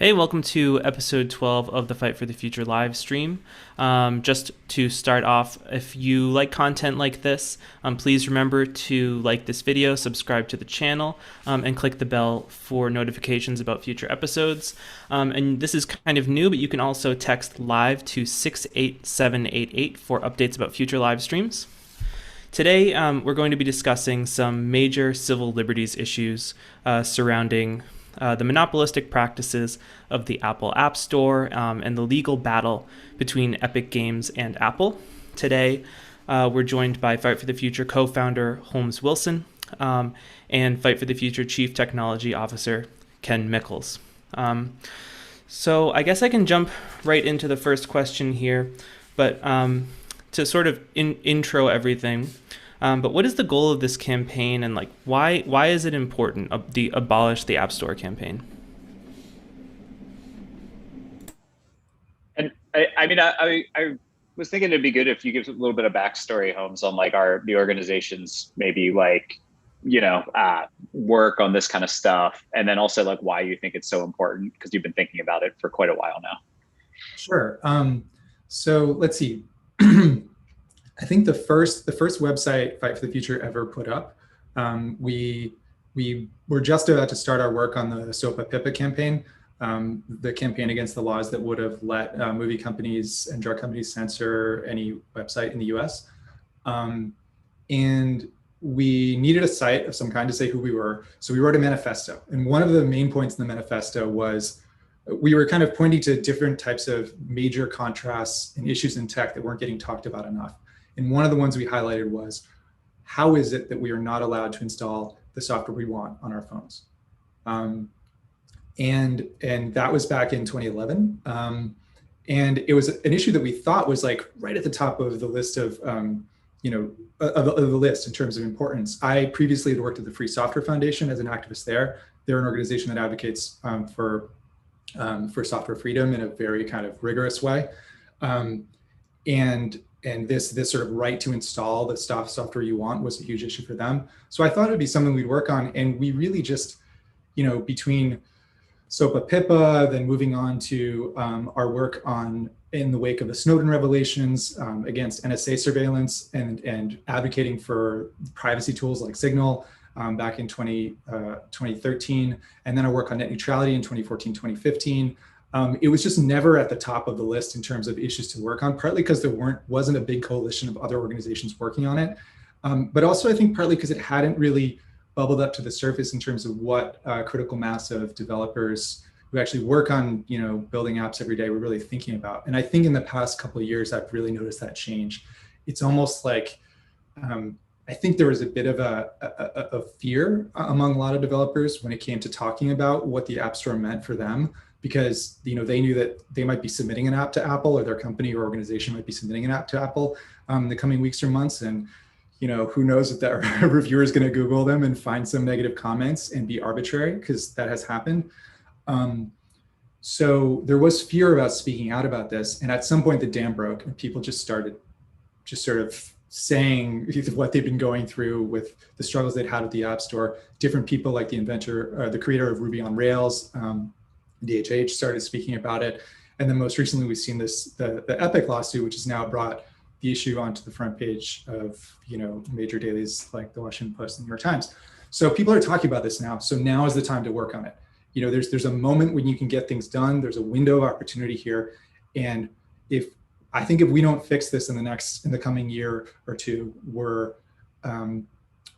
Hey, welcome to episode 12 of the Fight for the Future live stream. Just to start off, if you like content like this, please remember to like this video, subscribe to the channel, and click the bell for notifications about future episodes. And this is kind of new, but you can also text live to 68788 for updates about future live streams. Today, we're going to be discussing some major civil liberties issues surrounding the monopolistic practices of the Apple App Store and the legal battle between Epic Games and Apple. Today, we're joined by Fight for the Future co-founder Holmes Wilson and Fight for the Future Chief Technology Officer Ken Mickles. So I guess I can jump right into the first question here, but to sort of intro everything, but what is the goal of this campaign, and why is it important, the Abolish the App Store campaign? And I was thinking it'd be good if you give a little bit of backstory, Holmes, on the organization's maybe work on this kind of stuff, and then also why you think it's so important, because you've been thinking about it for quite a while now. Sure. So let's see. I think the first website Fight for the Future ever put up, we were just about to start our work on the SOPA PIPA campaign, the campaign against the laws that would have let movie companies and drug companies censor any website in the US. And we needed a site of some kind to say who we were. So we wrote a manifesto. And one of the main points in the manifesto was we were kind of pointing to different types of major contrasts and issues in tech that weren't getting talked about enough. And one of the ones we highlighted was, how is it that we are not allowed to install the software we want on our phones? And that was back in 2011. And it was an issue that we thought was right at the top of the list of the list in terms of importance. I previously had worked at the Free Software Foundation as an activist there. They're an organization that advocates for software freedom in a very kind of rigorous way. And this sort of right to install the software you want was a huge issue for them. So I thought it would be something we'd work on. And we really just, between SOPA PIPA, then moving on to our work in the wake of the Snowden revelations against NSA surveillance and advocating for privacy tools like Signal back in 2013. And then our work on net neutrality in 2014, 2015. It was just never at the top of the list in terms of issues to work on, partly because there wasn't a big coalition of other organizations working on it. But also I think partly because it hadn't really bubbled up to the surface in terms of what critical mass of developers who actually work on building apps every day were really thinking about. And I think in the past couple of years, I've really noticed that change. It's almost like, I think there was a bit of a fear among a lot of developers when it came to talking about what the App Store meant for them, because they knew that they might be submitting an app to Apple, or their company or organization might be submitting an app to Apple in the coming weeks or months. And who knows if that reviewer is going to Google them and find some negative comments and be arbitrary, because that has happened. So there was fear about speaking out about this. And at some point the dam broke and people just started sort of saying what they've been going through with the struggles they'd had with the App Store. Different people like the inventor, the creator of Ruby on Rails, DHH, started speaking about it. And then most recently we've seen the Epic lawsuit, which has now brought the issue onto the front page of major dailies like the Washington Post and the New York Times. So people are talking about this now. So now is the time to work on it. There's a moment when you can get things done. There's a window of opportunity here. And I think if we don't fix this in the coming year or two, we're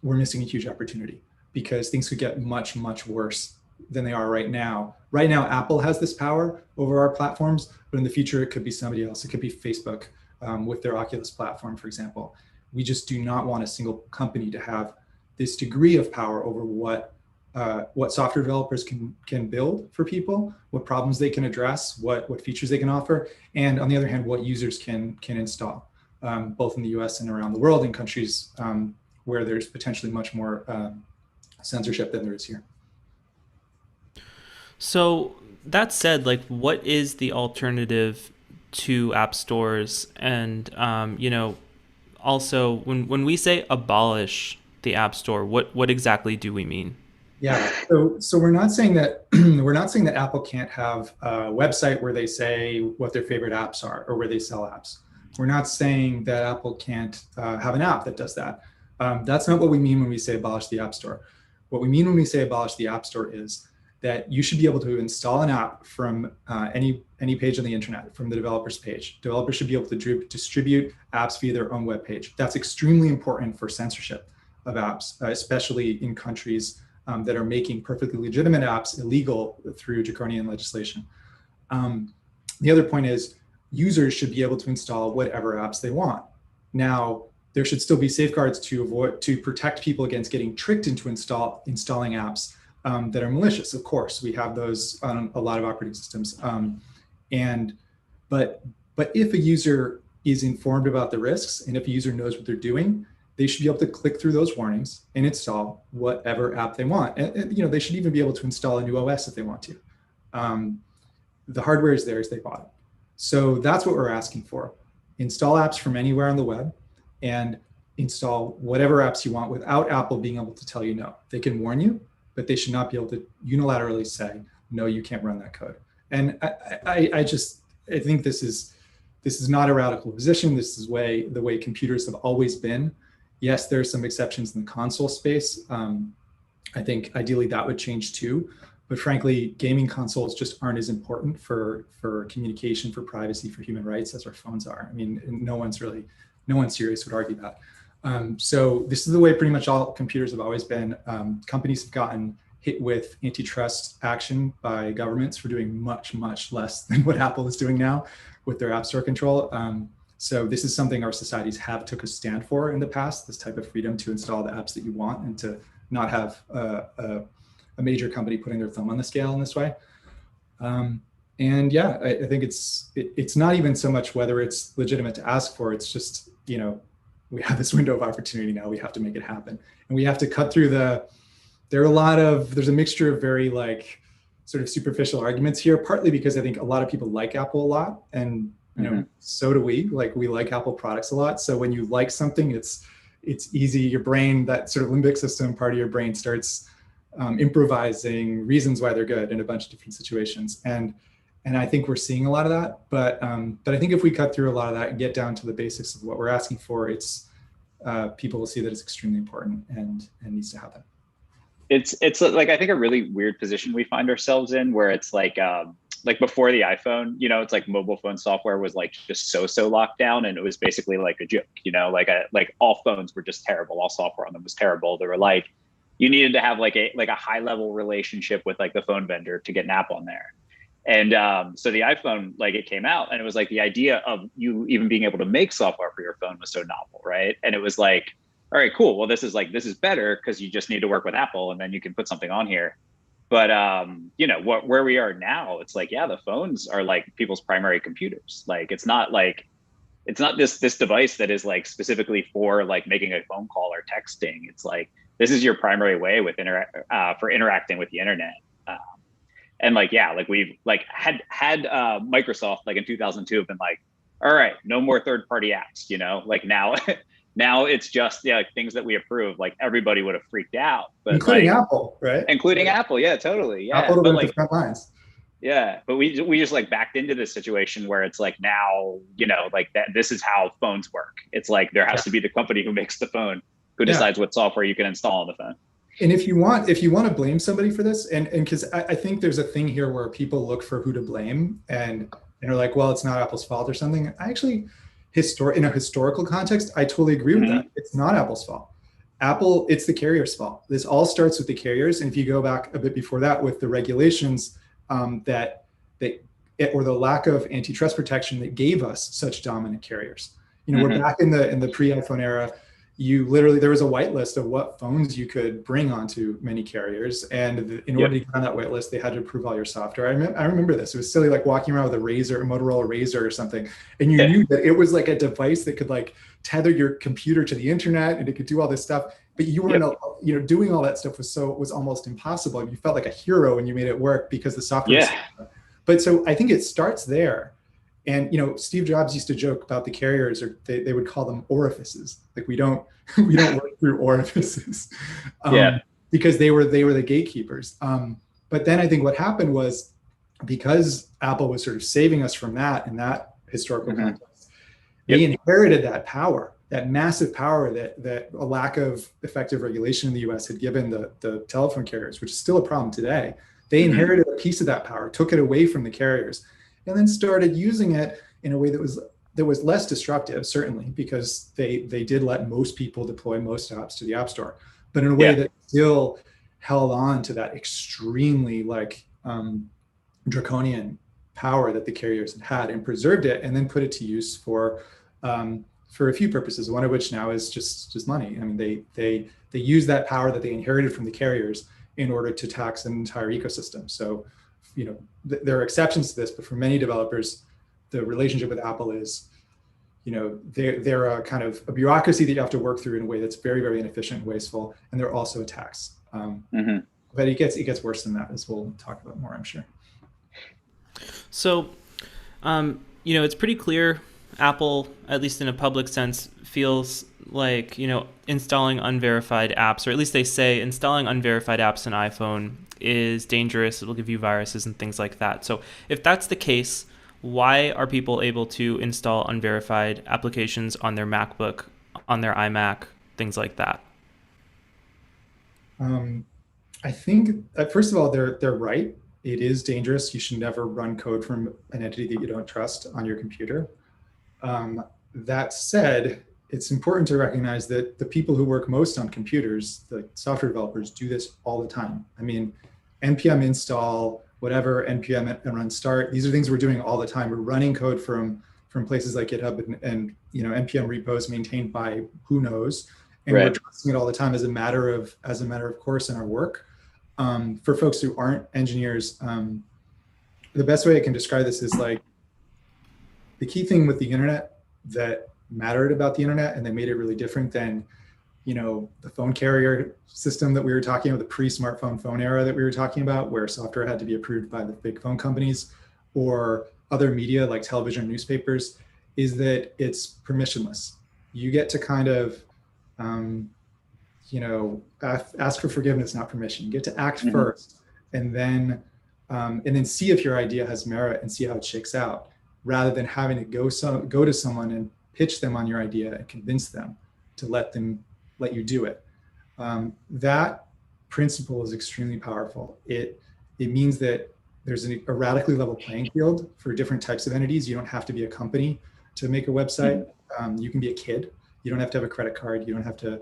missing a huge opportunity, because things could get much, much worse than they are right now. Right now, Apple has this power over our platforms, but in the future, it could be somebody else. It could be Facebook with their Oculus platform, for example. We just do not want a single company to have this degree of power over what software developers can build for people, what problems they can address, what features they can offer, and on the other hand, what users can install, both in the US and around the world, in countries where there's potentially much more censorship than there is here. So that said, what is the alternative to app stores? And also when we say abolish the App Store, what exactly do we mean? Yeah. So we're not saying that we're not saying that Apple can't have a website where they say what their favorite apps are or where they sell apps. We're not saying that Apple can't have an app that does that. That's not what we mean when we say abolish the App Store. What we mean when we say abolish the App Store is that you should be able to install an app from any page on the internet, from the developer's page. Developers should be able to distribute apps via their own web page. That's extremely important for censorship of apps, especially in countries that are making perfectly legitimate apps illegal through draconian legislation. The other point is users should be able to install whatever apps they want. Now, there should still be safeguards to protect people against getting tricked into installing apps that are malicious. Of course, we have those on a lot of operating systems. But if a user is informed about the risks and if a user knows what they're doing, they should be able to click through those warnings and install whatever app they want. And they should even be able to install a new OS if they want to. The hardware is theirs, they bought it. So that's what we're asking for. Install apps from anywhere on the web and install whatever apps you want without Apple being able to tell you no. They can warn you, but they should not be able to unilaterally say, no, you can't run that code. And I think this is not a radical position. This is the way computers have always been. Yes, there are some exceptions in the console space. I think ideally that would change too. But frankly, gaming consoles just aren't as important for communication, for privacy, for human rights as our phones are. I mean, no one serious would argue that. So this is the way pretty much all computers have always been. Companies have gotten hit with antitrust action by governments for doing much, much less than what Apple is doing now with their App Store control. So this is something our societies have took a stand for in the past, this type of freedom to install the apps that you want and to not have a major company putting their thumb on the scale in this way. And yeah, I think it's not even so much whether it's legitimate to ask for, it's just, we have this window of opportunity now, we have to make it happen. And we have to cut through there's a mixture of very sort of superficial arguments here, partly because I think a lot of people like Apple a lot. And so do we. We like Apple products a lot. So when you like something, it's easy. Your brain, that sort of limbic system part of your brain starts improvising reasons why they're good in a bunch of different situations. And I think we're seeing a lot of that. But I think if we cut through a lot of that and get down to the basics of what we're asking for, people will see that it's extremely important and needs to happen. It's I think a really weird position we find ourselves in, where it's before the iPhone, it's like mobile phone software was just so locked down, and it was basically a joke, all phones were just terrible, all software on them was terrible. They were you needed to have a high level relationship with the phone vendor to get an app on there. And so the iPhone, it came out, and it was the idea of you even being able to make software for your phone was so novel, right? And it was all right, cool. Well, this is better because you just need to work with Apple, and then you can put something on here. But where we are now, it's the phones are people's primary computers. It's not this device that is specifically for making a phone call or texting. It's this is your primary way for interacting with the internet. And we've had Microsoft in 2002 have been all right, no more third-party apps, now now it's just things that we approve, everybody would have freaked out, but including Apple, right? Including Apple, yeah, totally, yeah. Apple went to the front lines. Yeah, but we just backed into this situation where it's now that this is how phones work. It's there has to be the company who makes the phone who decides what software you can install on the phone. And if you want to blame somebody for this, and because I think there's a thing here where people look for who to blame and are well, it's not Apple's fault or something. I actually, in a historical context, I totally agree with that. It's not Apple's fault. Apple, it's the carrier's fault. This all starts with the carriers. And if you go back a bit before that with the regulations or the lack of antitrust protection that gave us such dominant carriers. We're back in the pre-iPhone era. There was a whitelist of what phones you could bring onto many carriers, and in order to get on that whitelist, they had to approve all your software. I remember this. It was silly, walking around with a Motorola Razor or something, and you knew that it was a device that could tether your computer to the internet, and it could do all this stuff. But you weren't, doing all that stuff was almost impossible. You felt like a hero when you made it work because the software. Yeah. But so I think it starts there. And Steve Jobs used to joke about the carriers, or they would call them orifices. We don't work through orifices. because they were the gatekeepers. But then I think what happened was, because Apple was sort of saving us from that in that historical context, they inherited that power, that massive power that a lack of effective regulation in the US had given the telephone carriers, which is still a problem today. They inherited a piece of that power, took it away from the carriers, and then started using it in a way that was less disruptive, certainly, because they did let most people deploy most apps to the App Store, but in a way that still held on to that extremely draconian power that the carriers had and preserved it, and then put it to use for a few purposes, one of which now is just money. I mean, they use that power that they inherited from the carriers in order to tax an entire ecosystem. So, there are exceptions to this, but for many developers, the relationship with Apple is, they're a kind of a bureaucracy that you have to work through in a way that's very, very inefficient and wasteful, and they're also a tax. But it gets worse than that, as we'll talk about more, I'm sure. So, it's pretty clear Apple, at least in a public sense, feels like, installing unverified apps, or at least they say installing unverified apps on iPhone is dangerous. It'll give you viruses and things like that. So if that's the case, why are people able to install unverified applications on their MacBook, on their iMac, things like that? I think, first of all, they're right. It is dangerous. You should never run code from an entity that you don't trust on your computer. That said, it's important to recognize that the people who work most on computers, the software developers, do this all the time. I mean, npm install, whatever, npm and run start. These are things we're doing all the time. We're running code from places like GitHub and npm repos maintained by who knows, and we're trusting it all the time as a matter of course in our work. For folks who aren't engineers, the best way I can describe this is like, the key thing with the internet that mattered about the internet and that made it really different than, the phone carrier system that we were talking about, the pre-smartphone phone era that we were talking about, where software had to be approved by the big phone companies, or other media like television or newspapers, is that it's permissionless. You get to kind of, ask for forgiveness, not permission. You get to act first, and then see if your idea has merit and see how it shakes out, rather than having to go to someone and pitch them on your idea and convince them to let you do it. That principle is extremely powerful. It means that there's a radically level playing field for different types of entities. You don't have to be a company to make a website. You can be a kid. You don't have to have a credit card. You don't have to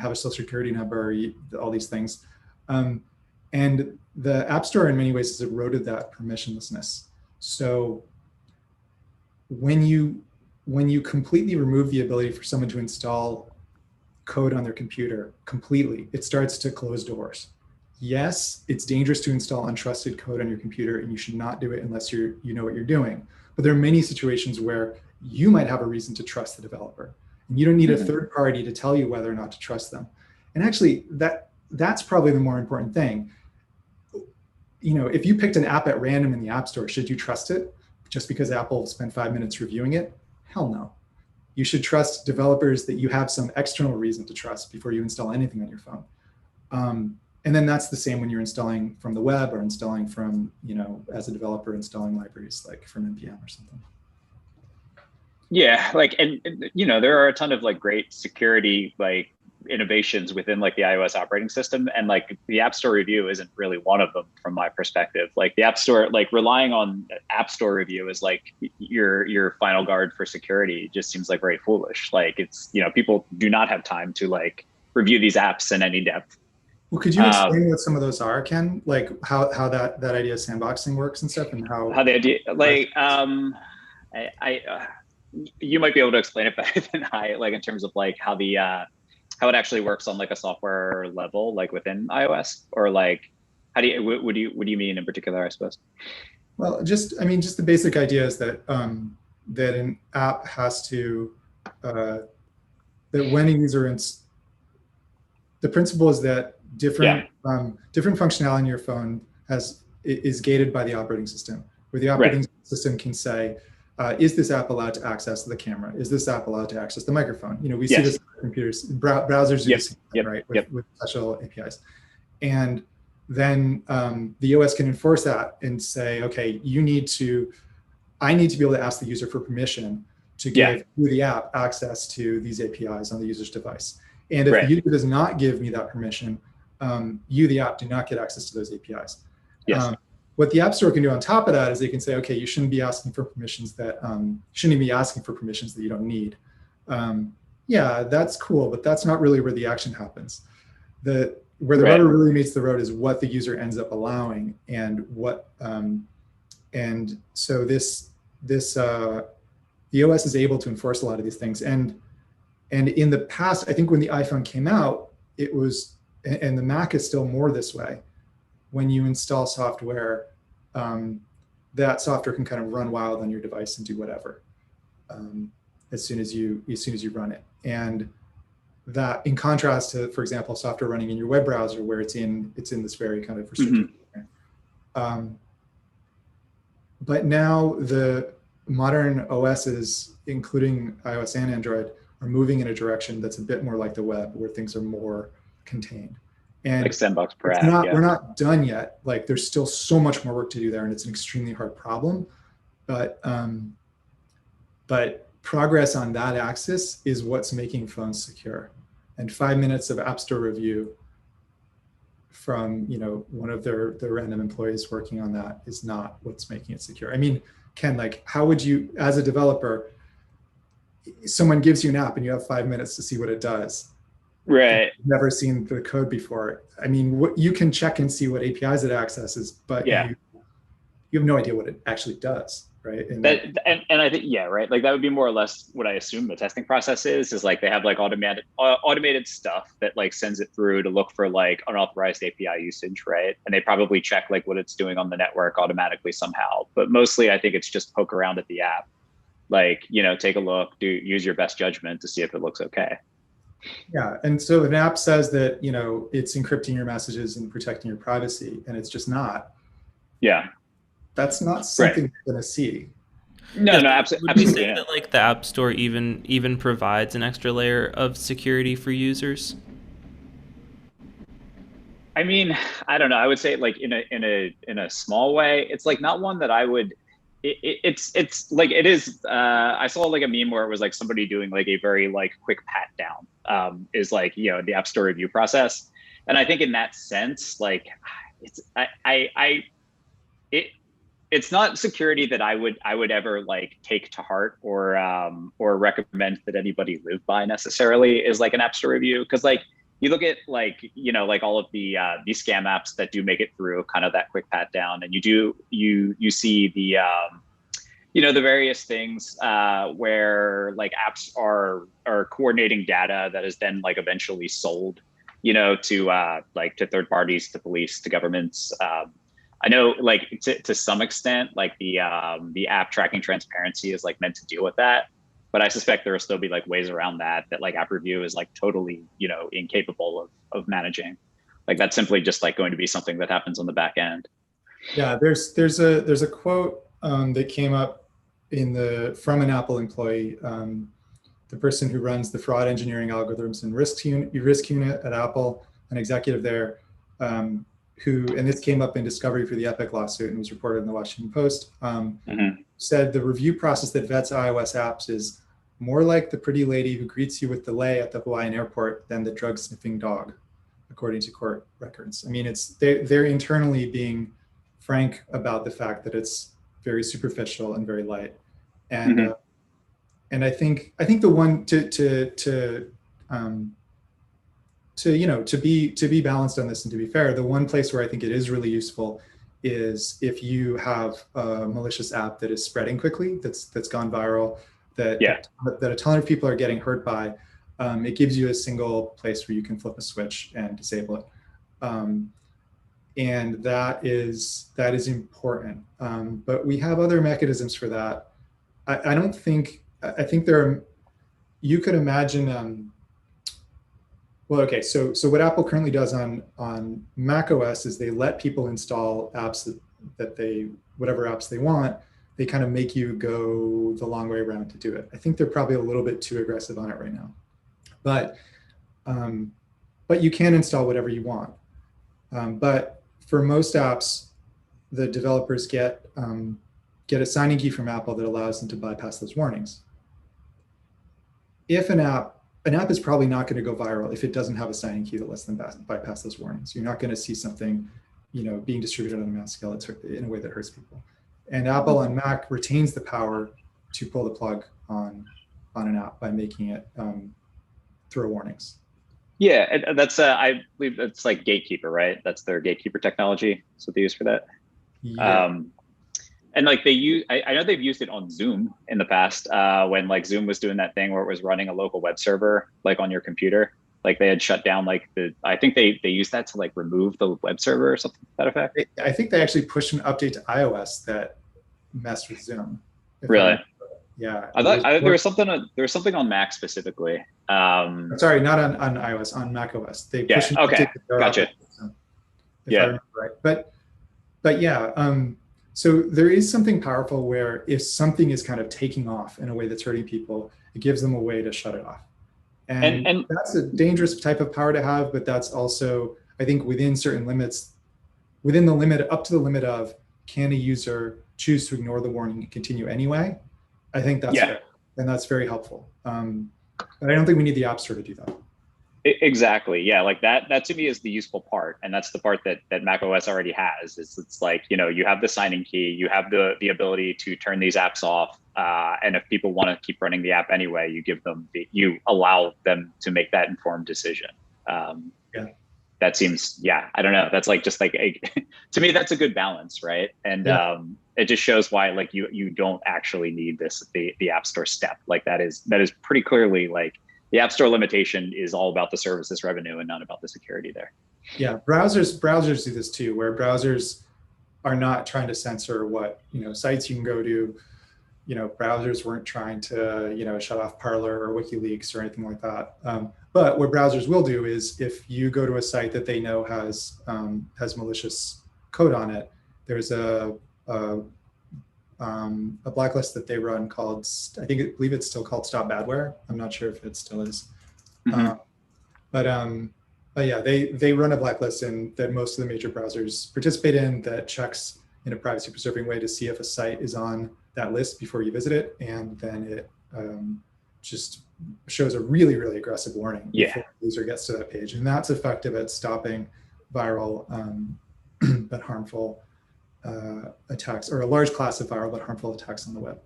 have a social security number, all these things. And the App Store in many ways has eroded that permissionlessness. So when you completely remove the ability for someone to install code on their computer completely, it starts to close doors. Yes, it's dangerous to install untrusted code on your computer, and you should not do it unless you know what you're doing. But there are many situations where you might have a reason to trust the developer, and you don't need a third party to tell you whether or not to trust them. And actually, that's probably the more important thing. If you picked an app at random in the App Store, should you trust it just because Apple spent 5 minutes reviewing it? Hell no. You should trust developers that you have some external reason to trust before you install anything on your phone. And then that's the same when you're installing from the web or installing from, as a developer, installing libraries like from npm or something. Yeah, and there are a ton of great security innovations within the iOS operating system, and the App Store review isn't really one of them from my perspective. The App Store, relying on App Store review is your final guard for security just seems very foolish. It's people do not have time to review these apps in any depth. Well, could you explain what some of those are, Ken? How that idea of sandboxing works and stuff, and how the idea you might be able to explain it better than I, in terms of how it actually works on a software level, within iOS, or how do you, what do you mean in particular, I suppose? Well, just the basic idea is that that an app has to that when a user the principle is that different functionality in your phone is gated by the operating system, where the operating system can say, is this app allowed to access the camera? Is this app allowed to access the microphone? We see this on computers, browsers do the same thing, right? With special APIs. And then the OS can enforce that and say, okay, I need to be able to ask the user for permission to give you, the app, access to these APIs on the user's device. And if the user does not give me that permission, you, the app, do not get access to those APIs. Yes. What the App Store can do on top of that is they can say, okay, you shouldn't be asking for permissions that shouldn't even be asking for permissions that you don't need. Yeah, that's cool, but that's not really where the action happens. Where the rubber really meets the road is what the user ends up allowing, and what and so the OS is able to enforce a lot of these things. And in the past, I think when the iPhone came out, it was, and the Mac is still more this way. When you install software, that software can kind of run wild on your device and do whatever as soon as you run it. And that, in contrast to, for example, software running in your web browser, where it's in this very kind of restricted. But now the modern OSs, including iOS and Android, are moving in a direction that's a bit more like the web, where things are more contained. And like $10 per app. We're not done yet. Like, there's still so much more work to do there, and it's an extremely hard problem. But progress on that axis is what's making phones secure. And 5 minutes of App Store review from one of their random employees working on that is not what's making it secure. I mean, Ken, like, how would you, as a developer, someone gives you an app and you have 5 minutes to see what it does. Right. You've never seen the code before. I mean, what you can check and see what APIs it accesses, but you have no idea what it actually does, right? And I think, right. Like, that would be more or less what I assume the testing process is like they have like automated stuff that like sends it through to look for like unauthorized API usage, right? And they probably check like what it's doing on the network automatically somehow. But mostly I think it's just poke around at the app, like, take a look, use your best judgment to see if it looks okay. Yeah, and so if an app says that it's encrypting your messages and protecting your privacy, and it's just not. Yeah, that's not something you're going to see. No, absolutely. Would you say that like the App Store even provides an extra layer of security for users? I mean, I don't know. I would say like in a small way. It's like not one that I would. It's like it is. I saw like a meme where it was like somebody doing like a very like quick pat down. Is like the App Store review process, and I think in that sense, like it's not security that I would ever like take to heart or recommend that anybody live by necessarily, is like an App Store review, because like you look at like like all of the scam apps that do make it through kind of that quick pat down, and you see the the various things where like apps are coordinating data that is then like eventually sold to third parties, to police, to governments. I know like to some extent like the app tracking transparency is like meant to deal with that. But I suspect there will still be like ways around that like app review is like totally, incapable of managing. Like that's simply just like going to be something that happens on the back end. Yeah, there's a quote that came up from an Apple employee, the person who runs the fraud engineering algorithms and risk unit at Apple, an executive there, and this came up in discovery for the Epic lawsuit and was reported in the Washington Post, said the review process that vets iOS apps is more like the pretty lady who greets you with delay at the Hawaiian airport than the drug sniffing dog, according to court records. I mean, they're internally being frank about the fact that it's very superficial and very light. And and I think the one to be balanced on this and to be fair, the one place where I think it is really useful is if you have a malicious app that is spreading quickly, that's gone viral, that a ton of people are getting hurt by. It gives you a single place where you can flip a switch and disable it, and that is important. But we have other mechanisms for that. I think there are. You could imagine. Well, okay. So what Apple currently does on Mac OS is they let people install apps that whatever apps they want. They kind of make you go the long way around to do it. I think they're probably a little bit too aggressive on it right now, but you can install whatever you want. But for most apps, the developers get a signing key from Apple that allows them to bypass those warnings. If an app is probably not going to go viral if it doesn't have a signing key that lets them bypass those warnings. You're not going to see something, being distributed on a mass scale in a way that hurts people. And Apple on Mac retains the power to pull the plug on an app by making it throw warnings. Yeah, and that's I believe it's like Gatekeeper, right? That's their Gatekeeper technology. That's what they use for that. Yeah. And like I know they've used it on Zoom in the past when like Zoom was doing that thing where it was running a local web server like on your computer. Like they had shut down I think they used that to like remove the web server or something to that effect. I think they actually pushed an update to iOS that messed with Zoom. Really? Yeah. I thought there was something on Mac specifically. Sorry, not on iOS, on Mac OS. They pushed an okay, update gotcha. If I remember right. But yeah, so there is something powerful where if something is kind of taking off in a way that's hurting people, it gives them a way to shut it off. And that's a dangerous type of power to have, but that's also, I think, within certain limits, within the limit, up to the limit of, can a user choose to ignore the warning and continue anyway? I think that's fair, and that's very helpful. But I don't think we need the App Store to do that. Exactly. Yeah. Like that to me is the useful part. And that's the part that Mac OS already has. It's like, you have the signing key, you have the ability to turn these apps off. And if people want to keep running the app anyway, you allow them to make that informed decision. That seems, I don't know. That's like, just like, to me, that's a good balance. Right. And it just shows why like you don't actually need the App Store step. Like that is pretty clearly like, the App Store limitation is all about the services revenue and not about the security there. Yeah, browsers do this too, where browsers are not trying to censor what sites you can go to. Browsers weren't trying to shut off Parler or WikiLeaks or anything like that. But what browsers will do is, if you go to a site that they know has malicious code on it, there's a blacklist that they run called, I believe it's still called Stop Badware. I'm not sure if it still is. Mm-hmm. But yeah, they run a blacklist that most of the major browsers participate in, that checks in a privacy preserving way to see if a site is on that list before you visit it. And then it just shows a really, really aggressive warning before the user gets to that page. And that's effective at stopping viral but harmful attacks, or a large class of viral but harmful attacks on the web.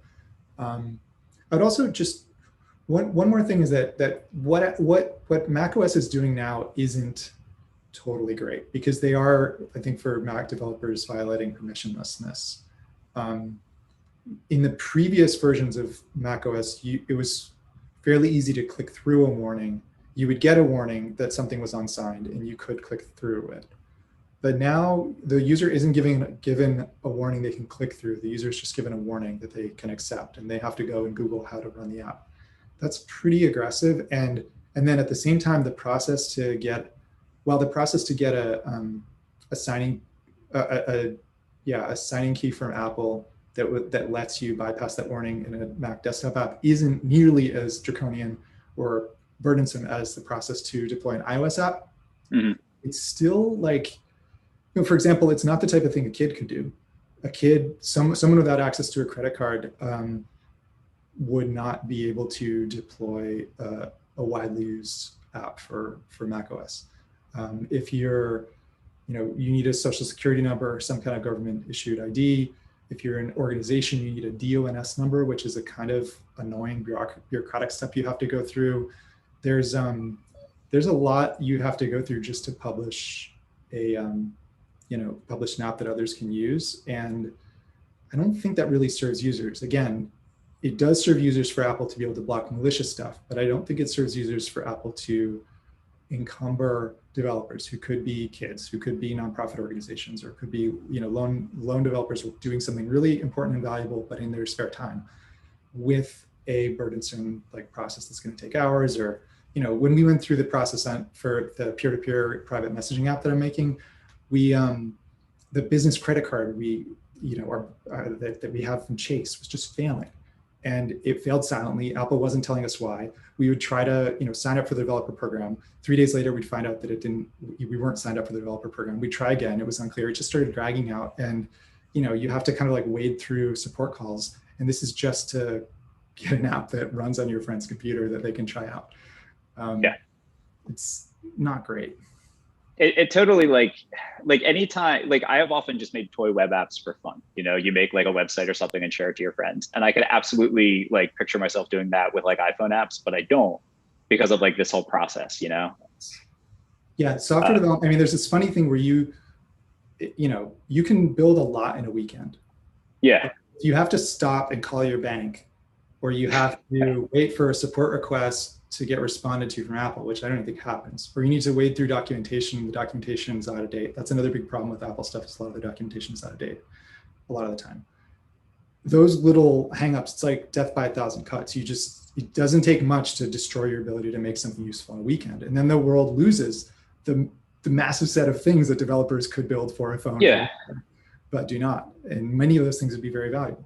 I'd also just, one more thing is that what macOS is doing now isn't totally great, because they are, I think, for Mac developers, violating permissionlessness. In the previous versions of macOS, it was fairly easy to click through a warning. You would get a warning that something was unsigned, and you could click through it. But now the user isn't given a warning they can click through. The user is just given a warning that they can accept, and they have to go and Google how to run the app. That's pretty aggressive. And then at the same time, the process to get a signing key from Apple that lets you bypass that warning in a Mac desktop app isn't nearly as draconian or burdensome as the process to deploy an iOS app. Mm-hmm. It's still like, for example, it's not the type of thing a kid could do. Someone without access to a credit card would not be able to deploy a widely used app for macOS. If you need a social security number or some kind of government issued ID. If you're an organization, you need a DONS number, which is a kind of annoying bureaucratic step you have to go through. There's a lot you have to go through just to publish publish an app that others can use. And I don't think that really serves users. Again, it does serve users for Apple to be able to block malicious stuff, but I don't think it serves users for Apple to encumber developers who could be kids, who could be nonprofit organizations, or could be loan developers doing something really important and valuable, but in their spare time, with a burdensome process that's going to take hours. Or when we went through the process for the peer-to-peer private messaging app that I'm making, the business credit card that we have from Chase was just failing. and it failed silently. Apple wasn't telling us why. We would try to, sign up for the developer program. 3 days later, we'd find out that we weren't signed up for the developer program. We'd try again. It was unclear. It just started dragging out. And, you have to kind of like wade through support calls. And this is just to get an app that runs on your friend's computer that they can try out. It's not great. It totally like anytime, like I have often just made toy web apps for fun. You make like a website or something and share it to your friends. And I could absolutely like picture myself doing that with like iPhone apps, but I don't because of like this whole process, Yeah, software development. I mean, there's this funny thing where you can build a lot in a weekend. Yeah. You have to stop and call your bank, or you have to wait for a support request to get responded to from Apple, which I don't think happens. Or you need to wade through documentation. The documentation is out of date. That's another big problem with Apple stuff, is a lot of the documentation is out of date a lot of the time. Those little hangups, it's like death by 1,000 cuts. It doesn't take much to destroy your ability to make something useful on a weekend. And then the world loses the massive set of things that developers could build for a phone, but do not. And many of those things would be very valuable.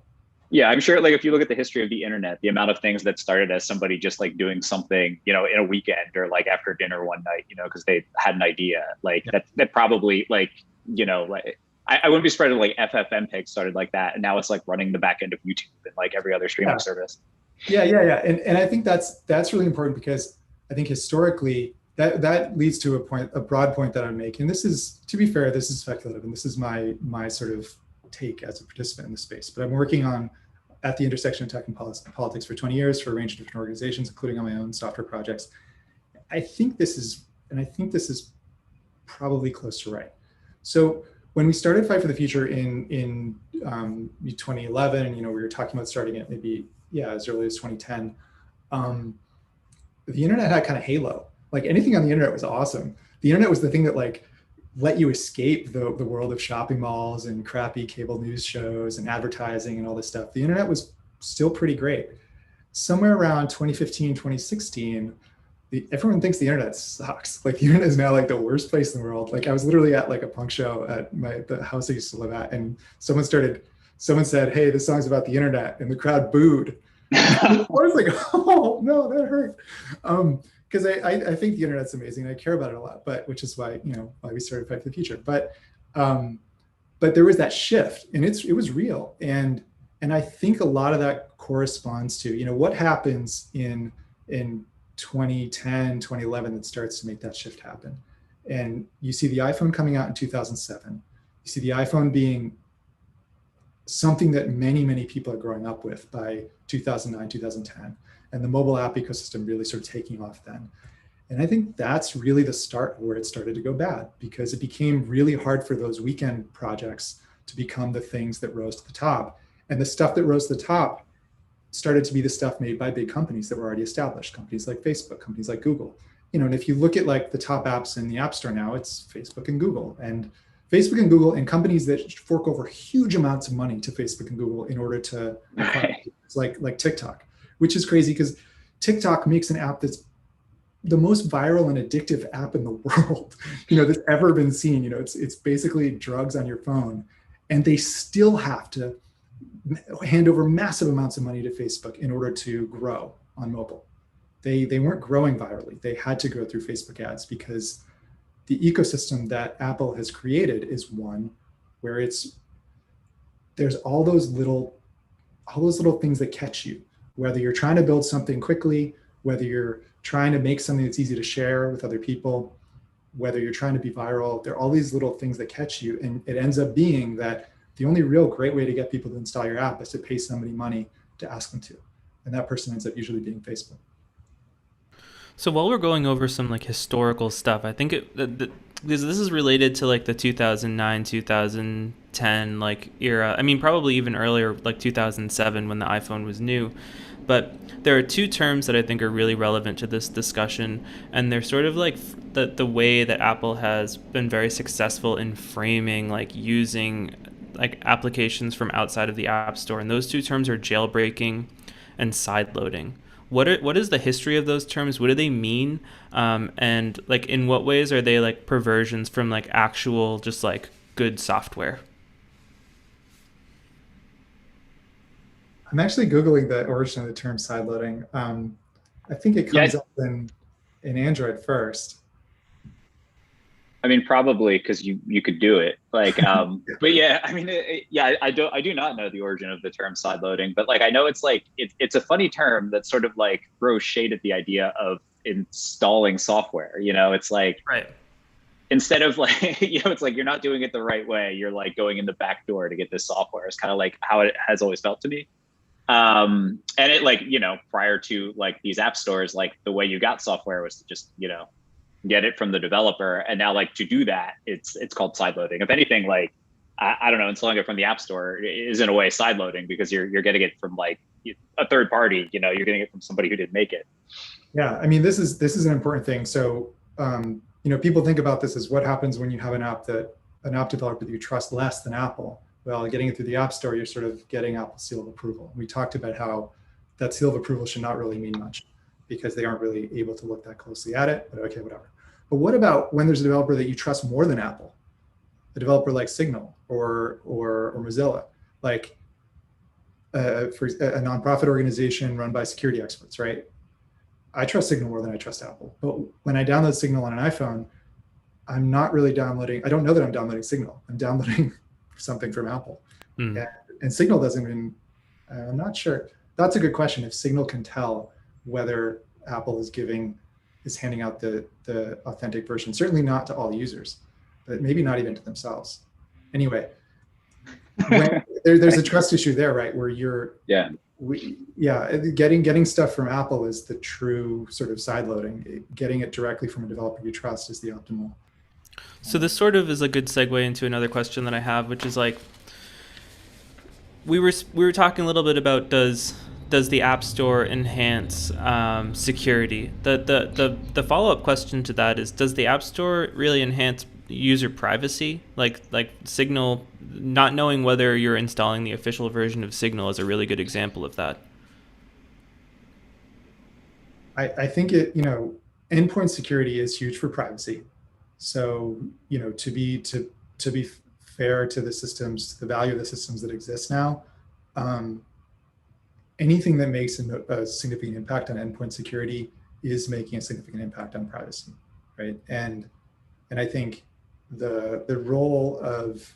Yeah, I'm sure like if you look at the history of the internet, the amount of things that started as somebody just like doing something, in a weekend or like after dinner one night, because they had an idea, like that probably like, like I wouldn't be surprised if like FFmpeg started like that. And now it's like running the back end of YouTube and like every other streaming service. Yeah. And I think that's really important, because I think historically that leads to a broad point that I'm making. This is, to be fair, this is speculative, and this is my sort of take as a participant in the space, but I'm working at the intersection of tech and politics for 20 years for a range of different organizations, including on my own software projects. I think this is probably close to right. So when we started Fight for the Future in 2011, and we were talking about starting it maybe as early as 2010, the internet had kind of halo. Like anything on the internet was awesome. The internet was the thing that like let you escape the world of shopping malls and crappy cable news shows and advertising and all this stuff. The internet was still pretty great. Somewhere around 2015, 2016, everyone thinks the internet sucks. Like the internet is now like the worst place in the world. Like I was literally at like a punk show at the house I used to live at, and someone said, "Hey, this song's about the internet," and the crowd booed. I was like, "Oh no, that hurt." Because I think the internet's amazing. I care about it a lot, but which is why why we started Fight for the Future. But there was that shift, and it was real, and I think a lot of that corresponds to what happens in 2010, 2011 that starts to make that shift happen. And you see the iPhone coming out in 2007. You see the iPhone being something that many people are growing up with by 2009, 2010. And the mobile app ecosystem really sort of taking off then. And I think that's really the start where it started to go bad, because it became really hard for those weekend projects to become the things that rose to the top. And the stuff that rose to the top started to be the stuff made by big companies that were already established, companies like Facebook, companies like Google. And if you look at like the top apps in the App Store now, it's Facebook and Google. And Facebook and Google and companies that fork over huge amounts of money to Facebook and Google in order to like TikTok. Which is crazy, because TikTok makes an app that's the most viral and addictive app in the world, that's ever been seen. It's basically drugs on your phone, and they still have to hand over massive amounts of money to Facebook in order to grow on mobile. They weren't growing virally. They had to go through Facebook ads, because the ecosystem that Apple has created is one where there's all those little things that catch you. Whether you're trying to build something quickly, whether you're trying to make something that's easy to share with other people, whether you're trying to be viral, there are all these little things that catch you. And it ends up being that the only real great way to get people to install your app is to pay somebody money to ask them to. And that person ends up usually being Facebook. So while we're going over some like historical stuff, I think because this is related to like the 2009, 2010 like era. I mean, probably even earlier, like 2007 when the iPhone was new. But there are two terms that I think are really relevant to this discussion, and they're sort of like the way that Apple has been very successful in framing like using like applications from outside of the App Store. And those two terms are jailbreaking and sideloading. What is the history of those terms? What do they mean? And like, in what ways are they like perversions from like actual just like good software? I'm actually Googling the origin of the term sideloading. I think it comes up in Android first. I mean, probably because you could do it. Like, but yeah, I mean, yeah, I do not know the origin of the term sideloading, but like I know it's like it's a funny term that sort of like throws shade at the idea of installing software. You know, it's like Right. instead of like it's like you're not doing it the right way. You're like going in the back door to get this software. It's kind of like how it has always felt to me. And it like prior to like these app stores, like the way you got software was to just get it from the developer, and now like to do that it's called sideloading. If anything, like I don't know, installing it from the app store is in a way sideloading because you're getting it from like a third party. You're getting it from somebody who didn't make it. Yeah, I mean, this is an important thing. So people think about this as what happens when you have an app developer that you trust less than Apple. Well, getting it through the App Store, you're sort of getting Apple's seal of approval. We talked about how that seal of approval should not really mean much because they aren't really able to look that closely at it, but okay, whatever. But what about when there's a developer that you trust more than Apple? A developer like Signal or Mozilla, like for a nonprofit organization run by security experts, right? I trust Signal more than I trust Apple. But when I download Signal on an iPhone, I'm not really downloading, I don't know that I'm downloading Signal. I'm downloading something from Apple. And Signal doesn't even, I'm not sure. That's a good question. If Signal can tell whether Apple is handing out the authentic version, certainly not to all users, but maybe not even to themselves. Anyway, there's a trust issue there, right? Where getting stuff from Apple is the true sort of sideloading. Getting it directly from a developer you trust is the optimal. So this sort of is a good segue into another question that I have, which is like, we were talking a little bit about does the App Store enhance security? The follow-up question to that is, does the App Store really enhance user privacy? Like Signal, not knowing whether you're installing the official version of Signal is a really good example of that. I think endpoint security is huge for privacy. So, to be fair to the systems, the value of the systems that exist now, anything that makes a significant impact on endpoint security is making a significant impact on privacy, right? And I think the role of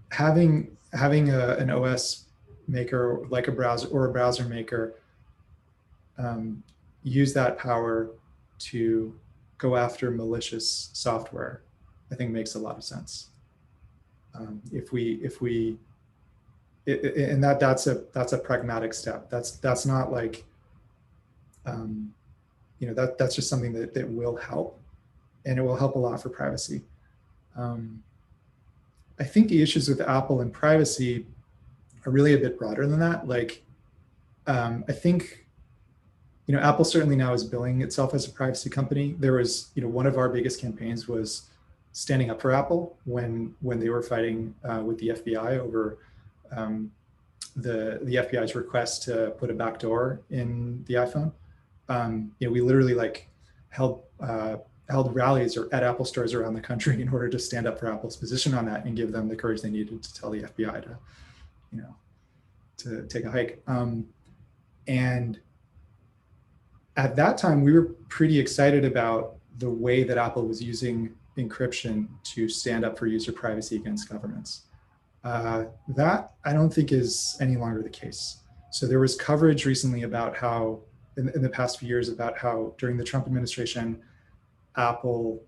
having an OS maker like a browser maker use that power to go after malicious software, I think makes a lot of sense. That's a pragmatic step. That's not like, that's just something that will help, and it will help a lot for privacy. I think the issues with Apple and privacy are really a bit broader than that. Like, I think, Apple certainly now is billing itself as a privacy company. There was, one of our biggest campaigns was standing up for Apple when they were fighting with the FBI over the FBI's request to put a backdoor in the iPhone. We literally held rallies at Apple stores around the country in order to stand up for Apple's position on that and give them the courage they needed to tell the FBI to take a hike. And at that time, we were pretty excited about the way that Apple was using encryption to stand up for user privacy against governments. That I don't think is any longer the case. So there was coverage recently about how, in the past few years, about how during the Trump administration, Apple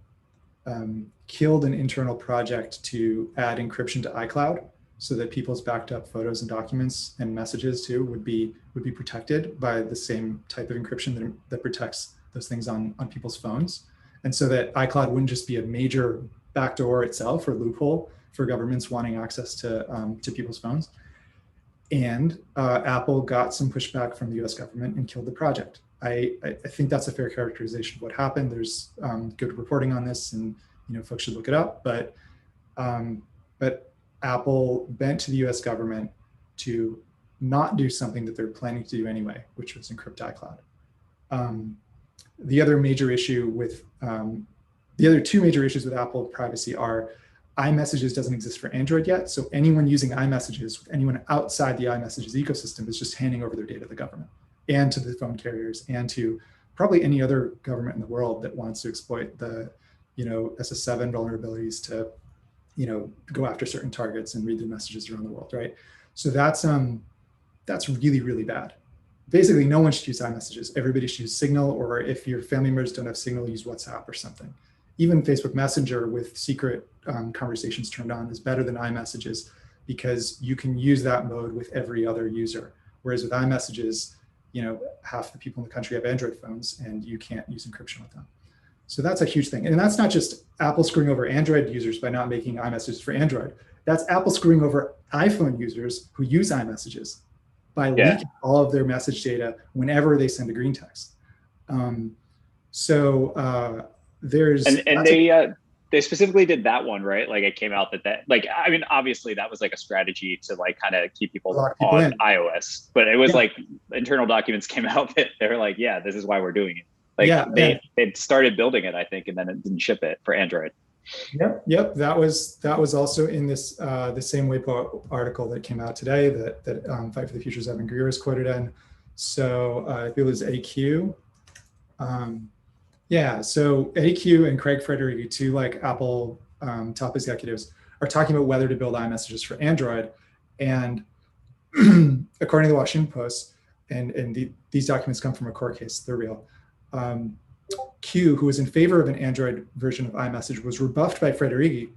killed an internal project to add encryption to iCloud so that people's backed up photos and documents and messages too would be protected by the same type of encryption that protects those things on people's phones. And so that iCloud wouldn't just be a major backdoor itself or loophole for governments wanting access to people's phones. And Apple got some pushback from the US government and killed the project. I think that's a fair characterization of what happened. There's good reporting on this, and folks should look it up. But Apple bent to the US government to not do something that they're planning to do anyway, which was encrypt iCloud. The other two major issues with Apple privacy are iMessages doesn't exist for Android yet. So anyone using iMessages, anyone outside the iMessages ecosystem is just handing over their data to the government and to the phone carriers and to probably any other government in the world that wants to exploit the, SS7 vulnerabilities to, go after certain targets and read their messages around the world, right? So that's really, really bad. Basically, no one should use iMessages. Everybody should use Signal, or if your family members don't have Signal, use WhatsApp or something. Even Facebook Messenger with secret conversations turned on is better than iMessages because you can use that mode with every other user. Whereas with iMessages, half the people in the country have Android phones and you can't use encryption with them. So that's a huge thing. And that's not just Apple screwing over Android users by not making iMessages for Android. That's Apple screwing over iPhone users who use iMessages by leaking all of their message data whenever they send a green text. There's they specifically did that one, right? Like it came out that I mean, obviously that was like a strategy to like kind of keep people on in iOS, but it was like internal documents came out that they were like, yeah, this is why we're doing it. Like they started building it, I think, and then it didn't ship it for Android. Yep. That was also in this the same Weibo article that came out today that Fight for the Future's Evan Greer is quoted in. So I feel it's AQ. So AQ and Craig Federighi, two like Apple top executives, are talking about whether to build iMessages for Android. And according to the Washington Post, and these documents come from a court case, they're real. Q, who was in favor of an Android version of iMessage, was rebuffed by Federighi,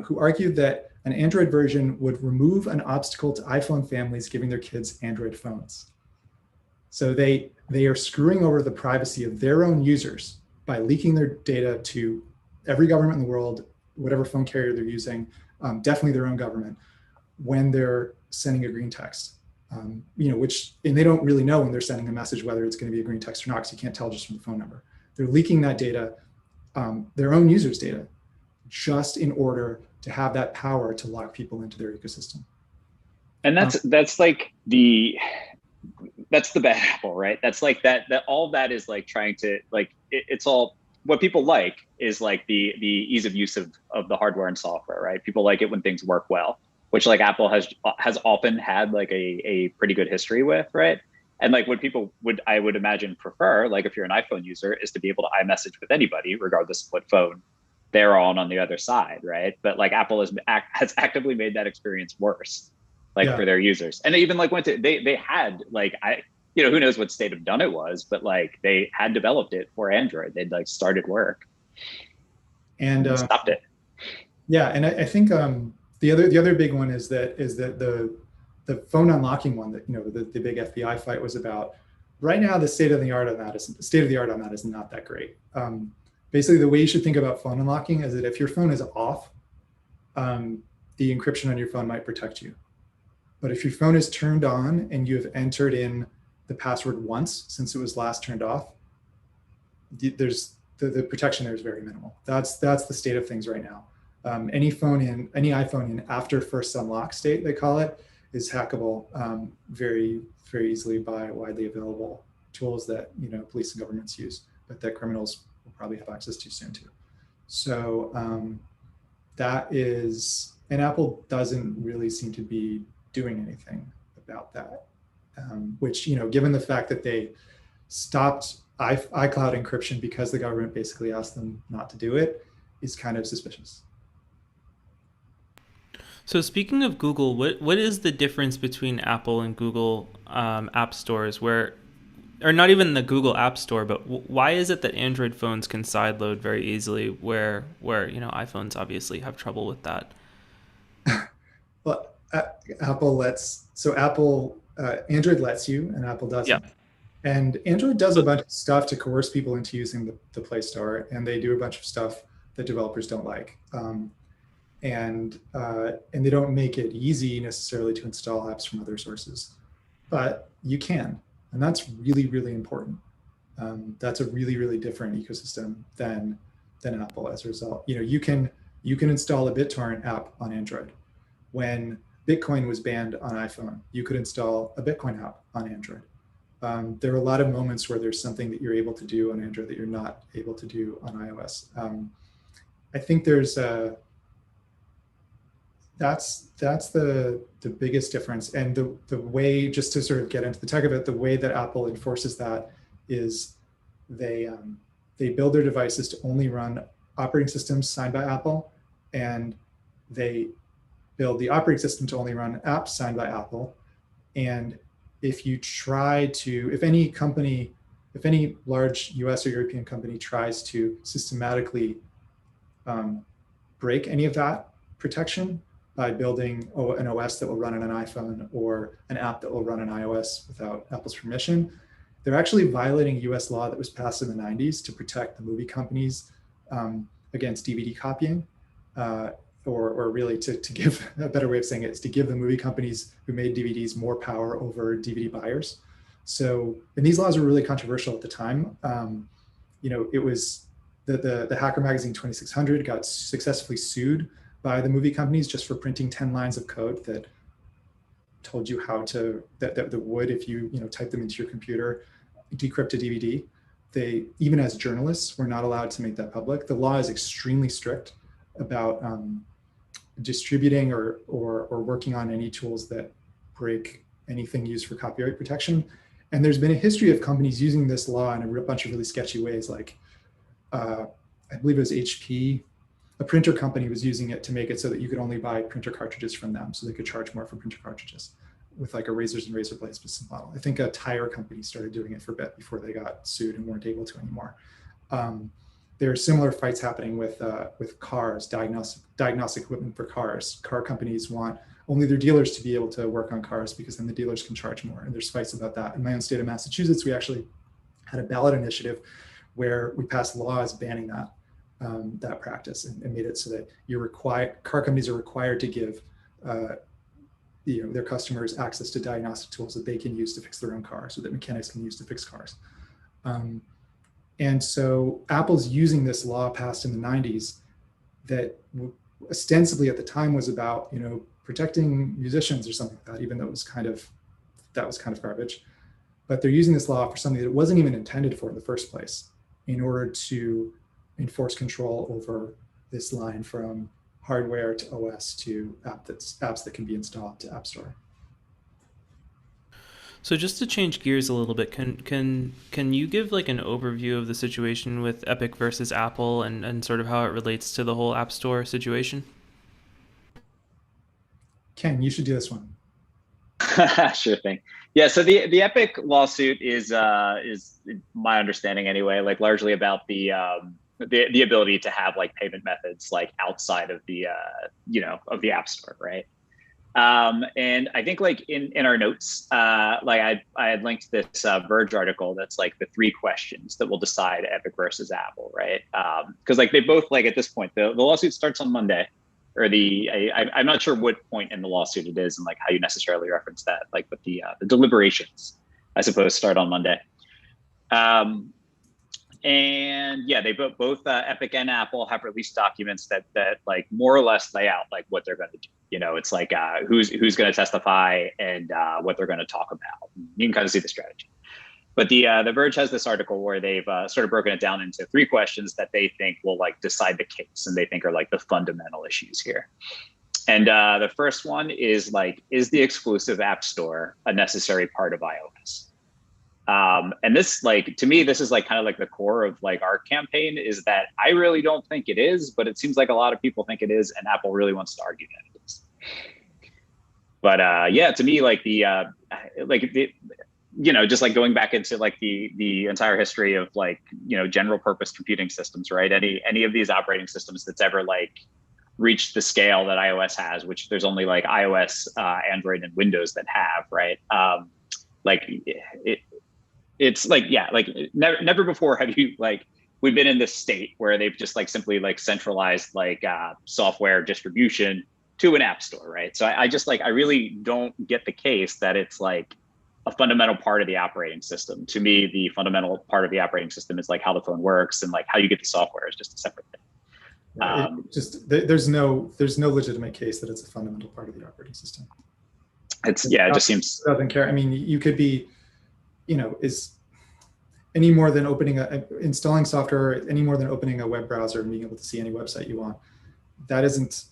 who argued that an Android version would remove an obstacle to iPhone families giving their kids Android phones. So they are screwing over the privacy of their own users by leaking their data to every government in the world, whatever phone carrier they're using, definitely their own government, when they're sending a green text. And they don't really know when they're sending a message whether it's going to be a green text or not, because you can't tell just from the phone number. They're leaking that data, their own users' data, just in order to have that power to lock people into their ecosystem. And that's the bad apple, right? That's like that all of that is like trying to like it's all what people like is like the ease of use of the hardware and software, right? People like it when things work well, which like Apple has often had like a pretty good history with, right? And like what people I would imagine prefer, like if you're an iPhone user, is to be able to iMessage with anybody, regardless of what phone they're on the other side, right? But like Apple has actively made that experience worse, like for their users. And they even like they had like who knows what state of done it was, but like they had developed it for Android. They'd like started work and stopped it. Yeah, and I think the other big one is that the phone unlocking one that the big FBI fight was about. Right now, the state of the art on that is not that great. Basically, the way you should think about phone unlocking is that if your phone is off, the encryption on your phone might protect you. But if your phone is turned on and you have entered in the password once since it was last turned off, there's the protection there is very minimal. That's the state of things right now. Any iPhone in after first unlock state, they call it, is hackable very, very easily by widely available tools that police and governments use, but that criminals will probably have access to soon too. So that is, and Apple doesn't really seem to be doing anything about that, which given the fact that they stopped iCloud encryption because the government basically asked them not to do it, is kind of suspicious. So speaking of Google, what is the difference between Apple and Google app stores, or not even the Google App Store, but why is it that Android phones can sideload very easily, where iPhones obviously have trouble with that? Well, Android lets you, and Apple doesn't. Yeah. And Android does a bunch of stuff to coerce people into using the Play Store, and they do a bunch of stuff that developers don't like. And they don't make it easy necessarily to install apps from other sources, but you can, and that's really, really important. That's a really, really different ecosystem than Apple. As a result, you can install a BitTorrent app on Android. When Bitcoin was banned on iPhone, you could install a Bitcoin app on Android. There are a lot of moments where there's something that you're able to do on Android that you're not able to do on iOS. I think there's That's the biggest difference. And the way, just to sort of get into the tech of it, the way that Apple enforces that is they build their devices to only run operating systems signed by Apple, and they build the operating system to only run apps signed by Apple. And if any large US or European company tries to systematically break any of that protection by building an OS that will run on an iPhone or an app that will run on iOS without Apple's permission, they're actually violating US law that was passed in the 90s to protect the movie companies against DVD copying. Or really to give a better way of saying it is to give the movie companies who made DVDs more power over DVD buyers. So, and these laws were really controversial at the time. It was the Hacker Magazine 2600 got successfully sued by the movie companies just for printing 10 lines of code that told you how to, that would, if you type them into your computer, decrypt a DVD. They, even as journalists, were not allowed to make that public. The law is extremely strict about distributing or working on any tools that break anything used for copyright protection. And there's been a history of companies using this law in a bunch of really sketchy ways. Like, I believe it was HP, a printer company was using it to make it so that you could only buy printer cartridges from them, so they could charge more for printer cartridges with like a razors and razor blades business model. I think a tire company started doing it for a bit before they got sued and weren't able to anymore. There are similar fights happening with cars, diagnostic equipment for cars. Car companies want only their dealers to be able to work on cars because then the dealers can charge more. And there's fights about that. In my own state of Massachusetts, we actually had a ballot initiative where we passed laws banning that practice and made it so that car companies are required to give their customers access to diagnostic tools that they can use to fix their own cars, or that mechanics can use to fix cars. And so Apple's using this law passed in the 90s that ostensibly at the time was about, protecting musicians or something like that, even though it was kind of garbage. But they're using this law for something that it wasn't even intended for in the first place, in order to enforce control over this line from hardware to OS to apps that can be installed to App Store. So just to change gears a little bit, can you give like an overview of the situation with Epic versus Apple and sort of how it relates to the whole App Store situation? Ken, you should do this one. Sure thing. Yeah. So the Epic lawsuit is my understanding anyway, like largely about the ability to have like payment methods like outside of the of the App Store, right? And I think like in our notes, like I had linked this Verge article that's like the 3 questions that will decide Epic versus Apple, right? Because like they both, like at this point, the lawsuit starts on Monday, or I'm not sure what point in the lawsuit it is and like how you necessarily reference that, like, but the deliberations, I suppose, start on Monday. And yeah, they both Epic and Apple have released documents that like more or less lay out like what they're going to do. It's like who's going to testify and what they're going to talk about. You can kind of see the strategy. But the Verge has this article where they've sort of broken it down into 3 questions that they think will like decide the case, and they think are like the fundamental issues here. And the first one is like, is the exclusive App Store a necessary part of iOS? And this, like, to me, this is like kind of like the core of like our campaign, is that I really don't think it is, but it seems like a lot of people think it is, and Apple really wants to argue that it is. But yeah, to me, like just like going back into like the entire history of like, general purpose computing systems, right? Any of these operating systems that's ever like reached the scale that iOS has, which there's only like iOS, Android, and Windows that have, right? It's like, yeah, like never before have you like, we've been in this state where they've just like simply like centralized like software distribution to an app store, right? So I just like, I really don't get the case that it's like a fundamental part of the operating system. To me, the fundamental part of the operating system is like how the phone works, and like how you get the software is just a separate thing. There's no legitimate case that it's a fundamental part of the operating system. It just seems doesn't care. I mean, you could be, is any more than installing software, any more than opening a web browser and being able to see any website you want. That isn't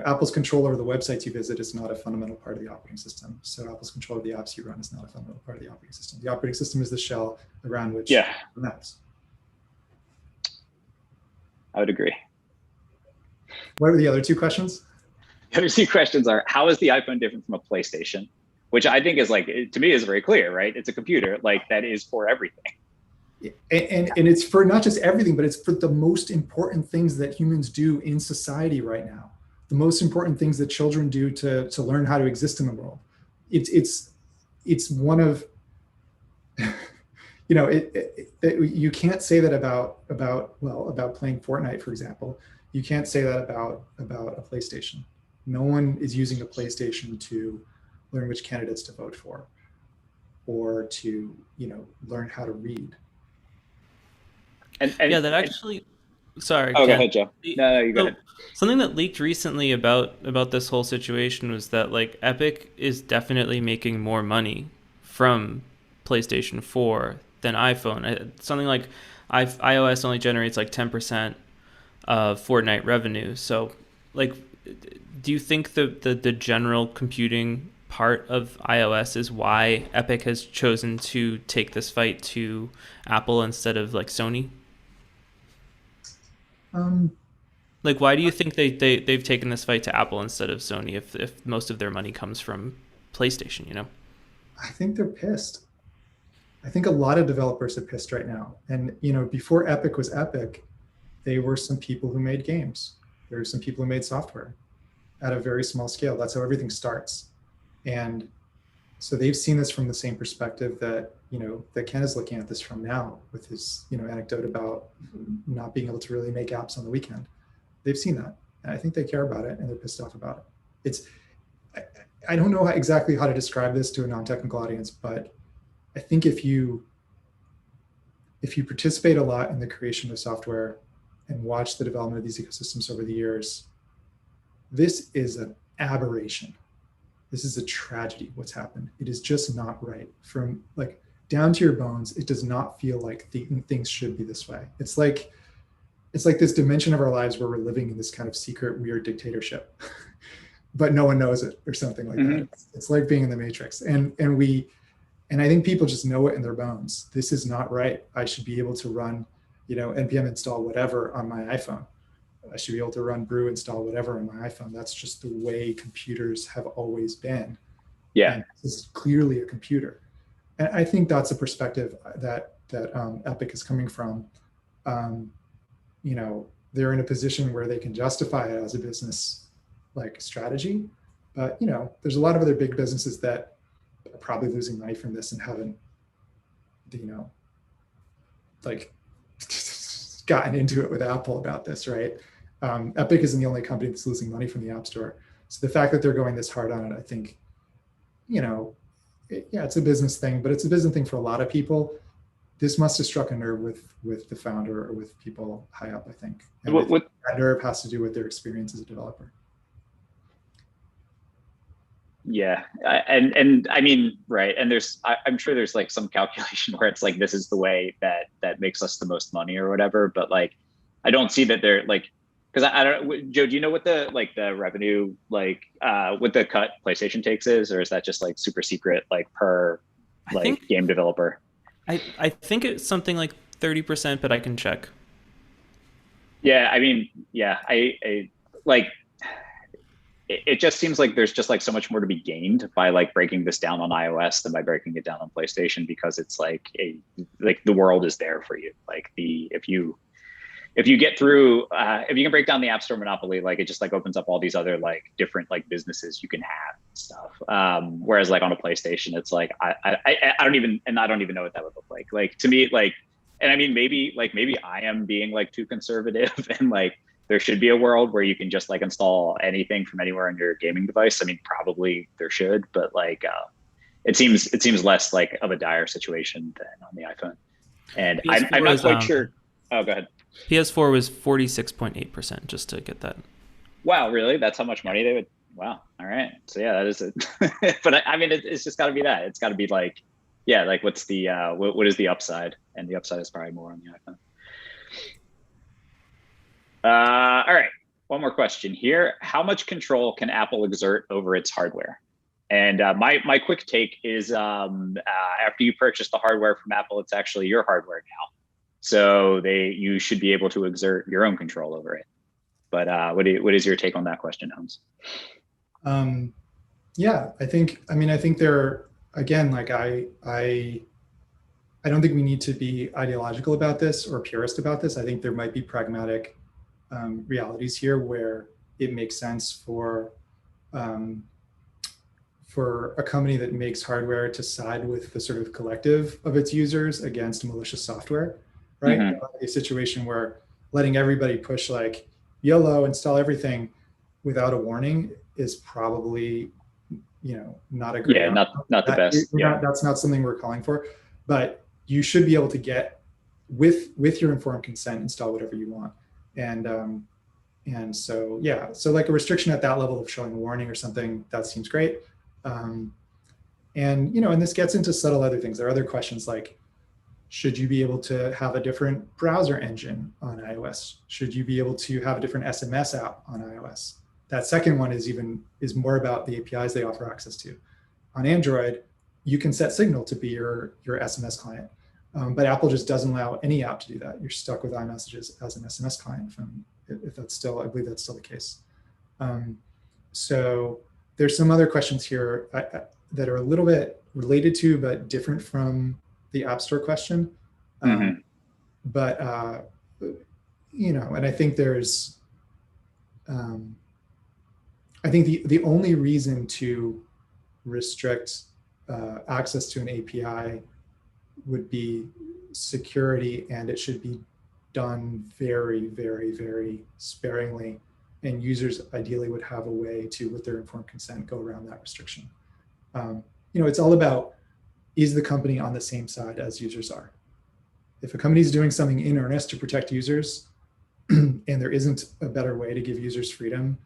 Apple's control over the websites you visit is not a fundamental part of the operating system. So Apple's control of the apps you run is not a fundamental part of the operating system. The operating system is the shell around which yeah, run apps. I would agree. What are the other two questions? The other two questions are, how is the iPhone different from a PlayStation? Which I think is to me is very clear, right? It's a computer that is for everything. And it's for not just everything, but it's for the most important things that humans do in society right now. The most important things that children do to learn how to exist in the world. It's one of, you can't say that about playing Fortnite, for example. You can't say that about a PlayStation. No one is using a PlayStation to learn which candidates to vote for, or to learn how to read. And yeah, that actually. Sorry. Oh, go ahead, Joe. No, you go ahead. Something that leaked recently about this whole situation was that Epic is definitely making more money from PlayStation 4 than iPhone. Something like iOS only generates 10% of Fortnite revenue. So do you think the general computing part of iOS is why Epic has chosen to take this fight to Apple instead of Sony? Why do you think they've taken this fight to Apple instead of Sony if most of their money comes from PlayStation, I think they're pissed. I think a lot of developers are pissed right now. And, before Epic was Epic, they were some people who made games. There were some people who made software at a very small scale. That's how everything starts. And so they've seen this from the same perspective that Ken is looking at this from now, with his anecdote about not being able to really make apps on the weekend. They've seen that, and I think they care about it, and they're pissed off about it. I don't know exactly how to describe this to a non-technical audience, but I think if you participate a lot in the creation of software and watch the development of these ecosystems over the years, this is an aberration. This is a tragedy, what's happened. It is just not right. From down to your bones, it does not feel like things should be this way. It's like this dimension of our lives where we're living in this kind of secret, weird dictatorship, but no one knows it, or something like that. It's like being in the Matrix. And I think people just know it in their bones. This is not right. I should be able to run, npm install whatever on my iPhone. I should be able to run brew install whatever on my iPhone. That's just the way computers have always been. Yeah. And this is clearly a computer. And I think that's a perspective that Epic is coming from. They're in a position where they can justify it as a business strategy. But there's a lot of other big businesses that are probably losing money from this and haven't, gotten into it with Apple about this, right? Epic isn't the only company that's losing money from the App Store. So the fact that they're going this hard on it, I think, it's a business thing, but it's a business thing for a lot of people. This must have struck a nerve with the founder or with people high up, I think. And that nerve has to do with their experience as a developer. Yeah, and I mean, right. And I'm sure there's some calculation where it's this is the way that makes us the most money or whatever. But I don't see that they're because I don't, Joe, do you know what the revenue what the cut PlayStation takes is, or is that just super secret per game developer? I think it's something 30%, but I can check. Yeah, I mean, yeah, I it just seems like there's just so much more to be gained by breaking this down on iOS than by breaking it down on PlayStation, because it's the world is there for you. If you get through, if you can break down the App Store monopoly, it just opens up all these other different businesses you can have and stuff. Whereas on a PlayStation, it's I don't even know what that would look like. To me, and I mean, maybe I am being too conservative and there should be a world where you can just install anything from anywhere on your gaming device. I mean, probably there should, but it seems less of a dire situation than on the iPhone. And I'm not quite sure. Oh, go ahead. PS4 was 46.8%, just to get that. Wow, really? That's how much money they would. Wow. All right. So yeah, that is it. But I mean, it's just got to be that. It's got to be what's the what is the upside? And the upside is probably more on the iPhone. All right. one more question here. How much control can Apple exert over its hardware? And my quick take is after you purchase the hardware from Apple, it's actually your hardware now. So you should be able to exert your own control over it. But what is your take on that question, Holmes? Yeah, I think there, again, like I don't think we need to be ideological about this or purist about this. I think there might be pragmatic realities here where it makes sense for a company that makes hardware to side with the sort of collective of its users against malicious software, right? Mm-hmm. A situation where letting everybody push like YOLO, install everything without a warning is probably, not a great. Yeah, not the best. That's not something we're calling for, but you should be able to get with your informed consent, install whatever you want. And so, yeah, so like a restriction at that level of showing a warning or something, that seems great. And this gets into subtle other things. There are other questions like, should you be able to have a different browser engine on iOS? Should you be able to have a different SMS app on iOS? That second one is more about the APIs they offer access to. On Android, you can set Signal to be your SMS client, but Apple just doesn't allow any app to do that. You're stuck with iMessages as an SMS client. If that's still, I believe that's still the case. So there's some other questions here that are a little bit related to, but different from the App Store question. Mm-hmm. But, and I think there's, I think the only reason to restrict access to an API would be security, and it should be done very, very, very sparingly. And users ideally would have a way to, with their informed consent, go around that restriction. It's all about, is the company on the same side as users are? If a company is doing something in earnest to protect users, and there isn't a better way to give users freedom,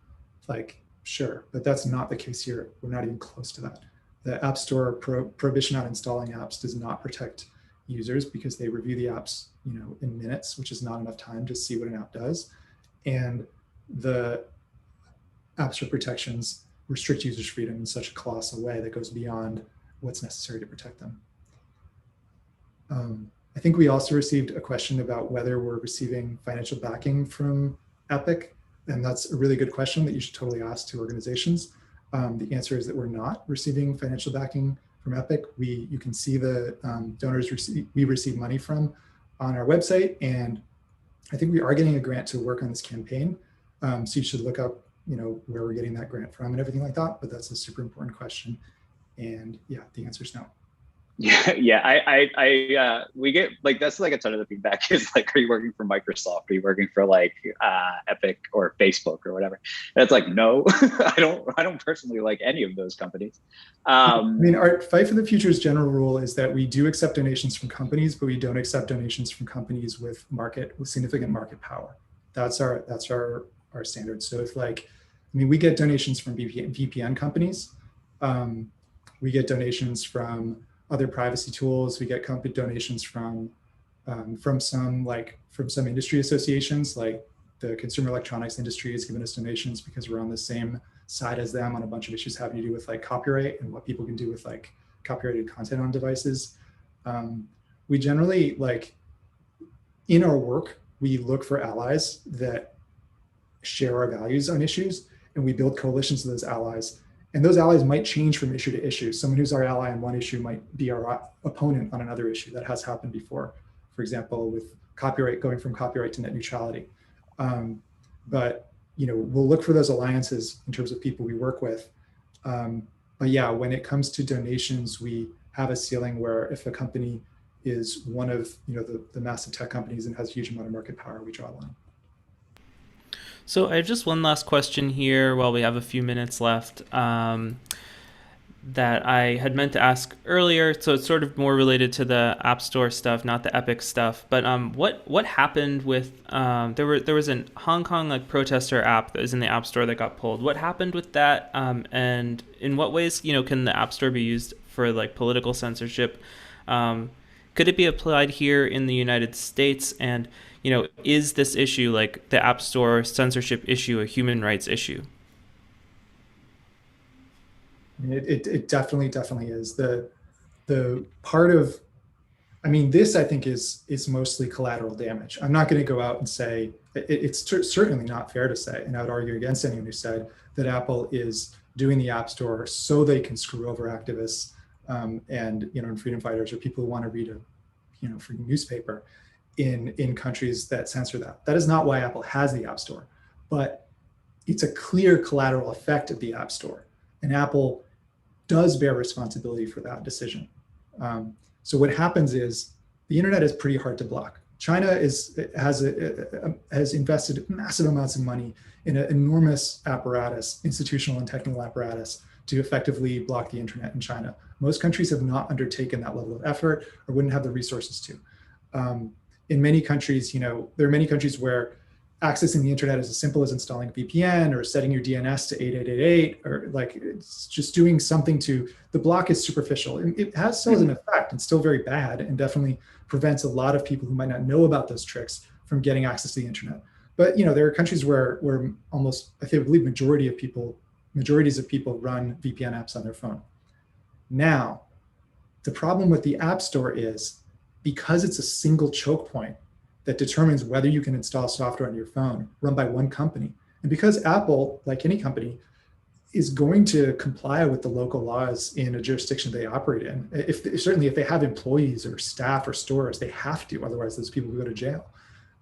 like, sure, but that's not the case here. We're not even close to that. The App Store prohibition on installing apps does not protect users because they review the apps, in minutes, which is not enough time to see what an app does. And the App Store protections restrict users' freedom in such a colossal way that goes beyond what's necessary to protect them. I think we also received a question about whether we're receiving financial backing from Epic. And that's a really good question that you should totally ask to organizations. The answer is that we're not receiving financial backing from Epic. You can see the donors we receive money from on our website. And I think we are getting a grant to work on this campaign. So you should look up, where we're getting that grant from and everything like that. But that's a super important question. And yeah, the answer is no. Yeah. We get like, that's like a ton of the feedback is like, are you working for Microsoft? Are you working for like Epic or Facebook or whatever? And it's like, no, I don't personally like any of those companies. Our Fight for the Future's general rule is that we do accept donations from companies, but we don't accept donations from companies with significant market power. That's our standard. So if we get donations from VPN companies. We get donations from other privacy tools. We get donations from some industry associations, like the consumer electronics industry has given us donations because we're on the same side as them on a bunch of issues having to do with like copyright and what people can do with like copyrighted content on devices. We generally in our work, we look for allies that share our values on issues, and we build coalitions of those allies. And those allies might change from issue to issue. Someone who's our ally on one issue might be our opponent on another issue. That has happened before. For example, with copyright, going from copyright to net neutrality. But we'll look for those alliances in terms of people we work with. But yeah, when it comes to donations, we have a ceiling where if a company is one of the massive tech companies and has a huge amount of market power, we draw a line. So I have just one last question here while we have a few minutes left that I had meant to ask earlier. So it's sort of more related to the App Store stuff, not the Epic stuff. But what happened with there was a Hong Kong protester app that was in the App Store that got pulled. What happened with that? And in what ways can the App Store be used for political censorship? Could it be applied here in the United States? And, is this issue, like the App Store censorship issue, a human rights issue? It definitely is. The part of, this I think is mostly collateral damage. I'm not going to go out and say, it's certainly not fair to say, and I would argue against anyone who said that Apple is doing the App Store so they can screw over activists and freedom fighters or people who want to read a free newspaper in countries that censor that. That is not why Apple has the App Store, but it's a clear collateral effect of the App Store, and Apple does bear responsibility for that decision. So what happens is the internet is pretty hard to block. China has invested massive amounts of money in an enormous apparatus, institutional and technical apparatus, to effectively block the internet in China. Most countries have not undertaken that level of effort or wouldn't have the resources to. In many countries, there are many countries where accessing the internet is as simple as installing a VPN or setting your DNS to 8888, or like it's just doing something to, the block is superficial. It still has an effect and still very bad, and definitely prevents a lot of people who might not know about those tricks from getting access to the internet. But there are countries where almost, I believe majorities of people run VPN apps on their phone. Now, the problem with the App Store is, because it's a single choke point that determines whether you can install software on your phone run by one company. And because Apple, like any company, is going to comply with the local laws in a jurisdiction they operate in. Certainly if they have employees or staff or stores, they have to, otherwise those people will go to jail.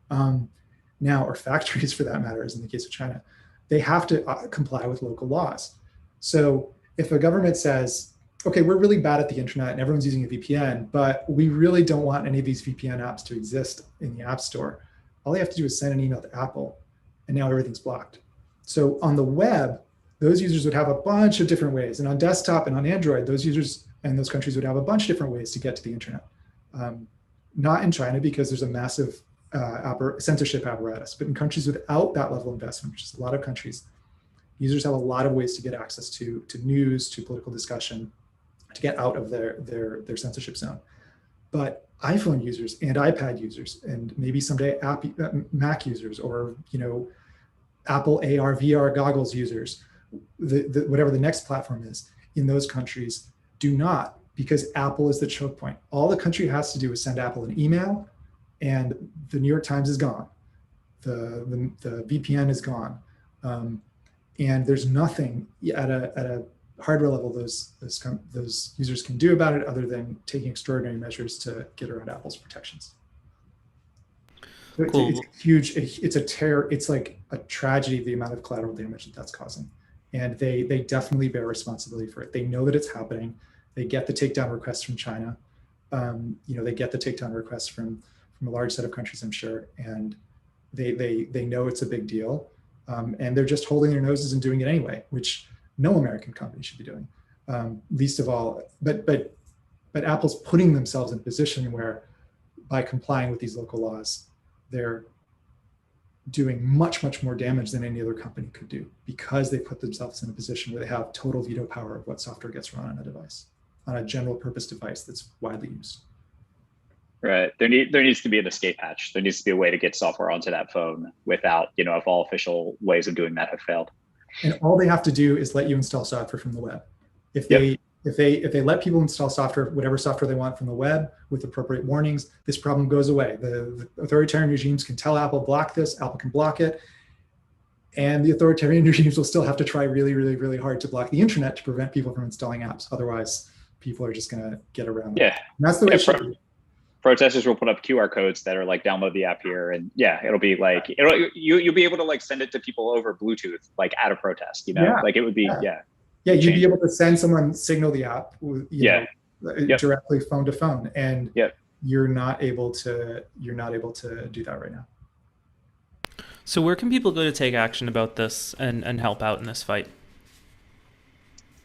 Now, or factories for that matter, as in the case of China, they have to comply with local laws. So if a government says, okay, we're really bad at the internet and everyone's using a VPN, but we really don't want any of these VPN apps to exist in the App Store, all they have to do is send an email to Apple, and now everything's blocked. So on the web, those users would have a bunch of different ways. And on desktop and on Android, those users and those countries would have a bunch of different ways to get to the internet. Not in China, because there's a massive censorship apparatus, but in countries without that level of investment, which is a lot of countries, users have a lot of ways to get access to news, to political discussion, to get out of their censorship zone. But iPhone users and iPad users, and maybe someday Mac users, or Apple AR, VR goggles users, whatever the next platform is, in those countries do not, because Apple is the choke point. All the country has to do is send Apple an email, and the New York Times is gone. The VPN is gone. And there's nothing at a hardware level those users can do about it, other than taking extraordinary measures to get around Apple's protections. So cool. It's huge. It's a terror. It's like a tragedy, the amount of collateral damage that's causing. And they definitely bear responsibility for it. They know that it's happening. They get the takedown requests from China. They get the takedown requests from a large set of countries, I'm sure. And they know it's a big deal. And they're just holding their noses and doing it anyway, which no American company should be doing. Least of all, but Apple's putting themselves in a position where, by complying with these local laws, they're doing much, much more damage than any other company could do, because they put themselves in a position where they have total veto power of what software gets run on a device, on a general purpose device that's widely used. Right. There needs to be an escape hatch. There needs to be a way to get software onto that phone without, if all official ways of doing that have failed. And all they have to do is let you install software from the web. If they let people install software, whatever software they want from the web, with appropriate warnings, this problem goes away. The authoritarian regimes can tell Apple, block this, Apple can block it. And the authoritarian regimes will still have to try really, really, really hard to block the internet to prevent people from installing apps. Otherwise, people are just going to get around it. Yeah. And that's the way it should be. Protesters will put up QR codes that are like, download the app here, and it'll be like, you'll be able to like send it to people over Bluetooth, like at a protest, like it would be, you'd be able to send someone Signal the app, directly phone to phone, and you're not able to do that right now. So where can people go to take action about this and help out in this fight?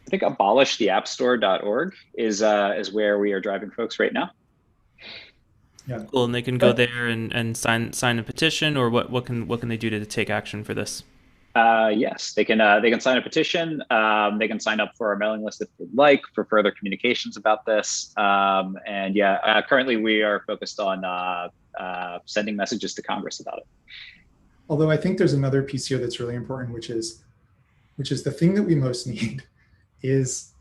I think abolishtheappstore.org is where we are driving folks right now. Yeah. Cool. And they can go there and sign a petition, or what can they do to take action for this? Yes, they can sign a petition. They can sign up for our mailing list if they'd like for further communications about this. And yeah, currently we are focused on sending messages to Congress about it. Although I think there's another piece here that's really important, which is the thing that we most need is,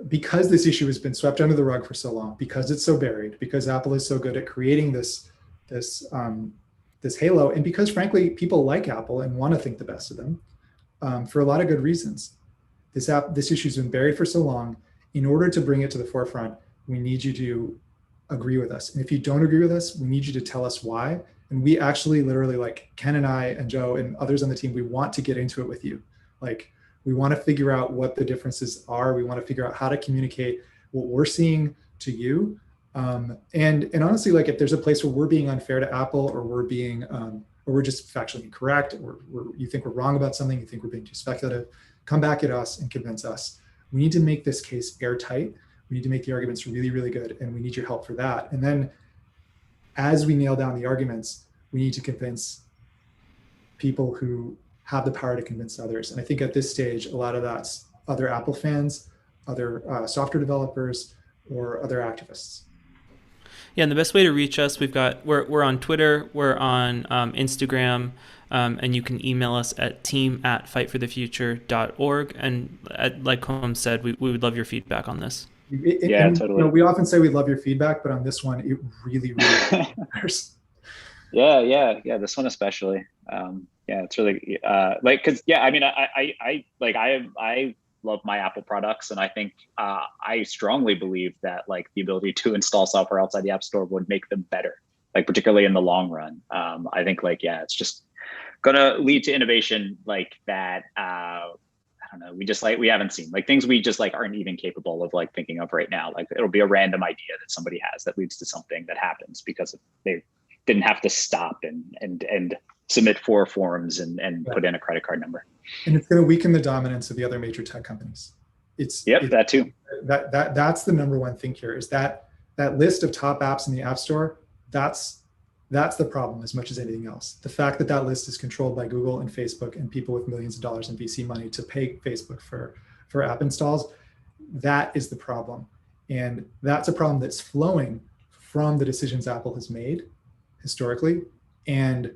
because this issue has been swept under the rug for so long, because it's so buried, because Apple is so good at creating this halo, and because frankly people like Apple and want to think the best of them, for a lot of good reasons. This issue's been buried for so long. In order to bring it to the forefront, we need you to agree with us. And if you don't agree with us, we need you to tell us why. And we actually literally, like Ken and I and Joe and others on the team, we want to get into it with you. Like, we want to figure out what the differences are. We want to figure out how to communicate what we're seeing to you. And honestly, like, if there's a place where we're being unfair to Apple, or we're being, or we're just factually incorrect, or you think we're wrong about something, you think we're being too speculative, come back at us and convince us. We need to make this case airtight. We need to make the arguments really, really good, and we need your help for that. And then, as we nail down the arguments, we need to convince people who have the power to convince others. And I think at this stage, a lot of that's other Apple fans, other software developers, or other activists. Yeah, and the best way to reach us, we're on Twitter, we're on Instagram, and you can email us at team@fightforthefuture.org. And like Holmes said, we would love your feedback on this. Totally. You know, we often say we love your feedback, but on this one, it really, really matters. Yeah. This one especially. Yeah, it's really like, because I mean, I love my Apple products, and I think I strongly believe that like the ability to install software outside the App Store would make them better, like particularly in the long run. I think like, yeah, it's just gonna lead to innovation like that. I don't know. We haven't seen like things we just like aren't even capable of like thinking of right now. Like, it'll be a random idea that somebody has that leads to something that happens because they didn't have to stop and submit 4 forms and put in a credit card number. And it's going to weaken the dominance of the other major tech companies. That too. That's the number one thing here, is that list of top apps in the App Store. That's the problem as much as anything else. The fact that list is controlled by Google and Facebook and people with millions of dollars in VC money to pay Facebook for app installs, that is the problem. And that's a problem that's flowing from the decisions Apple has made historically. And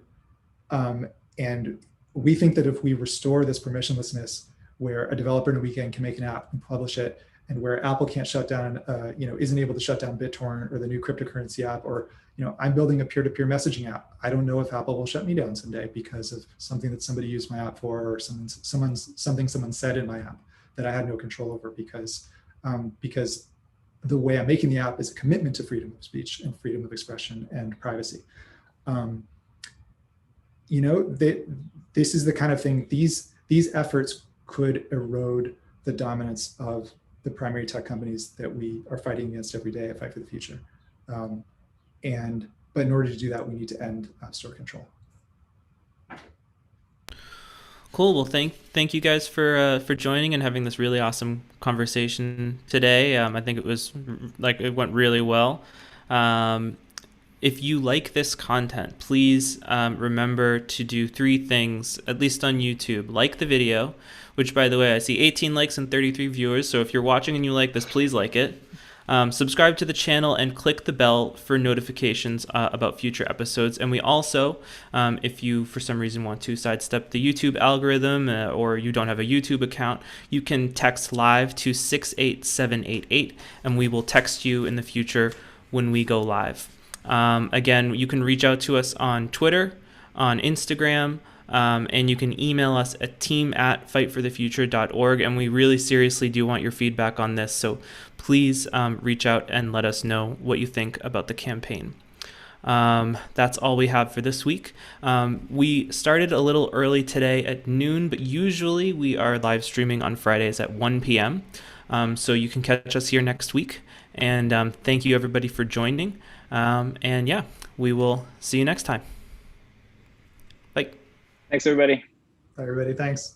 we think that if we restore this permissionlessness, where a developer in a weekend can make an app and publish it, and where Apple can't shut down, isn't able to shut down BitTorrent or the new cryptocurrency app, or I'm building a peer-to-peer messaging app. I don't know if Apple will shut me down someday because of something that somebody used my app for, or something someone said in my app that I had no control over, because the way I'm making the app is a commitment to freedom of speech and freedom of expression and privacy. This is the kind of thing, these efforts could erode the dominance of the primary tech companies that we are fighting against every day at Fight for the Future. But in order to do that, we need to end App Store control. Cool. Well, thank you guys for joining and having this really awesome conversation today. I think it went really well. If you like this content, please remember to do 3 things, at least on YouTube. Like the video, which, by the way, I see 18 likes and 33 viewers. So if you're watching and you like this, please like it. Subscribe to the channel and click the bell for notifications about future episodes. And we also, if you for some reason want to sidestep the YouTube algorithm or you don't have a YouTube account, you can text live to 68788 and we will text you in the future when we go live. Again, you can reach out to us on Twitter, on Instagram, and you can email us at team@fightforthefuture.org. And we really seriously do want your feedback on this. So please reach out and let us know what you think about the campaign. That's all we have for this week. We started a little early today at noon, but usually we are live streaming on Fridays at 1 p.m. So you can catch us here next week. And thank you everybody for joining. And yeah, we will see you next time. Bye. Thanks, everybody. Bye, everybody. Thanks.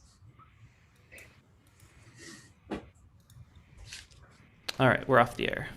All right, we're off the air.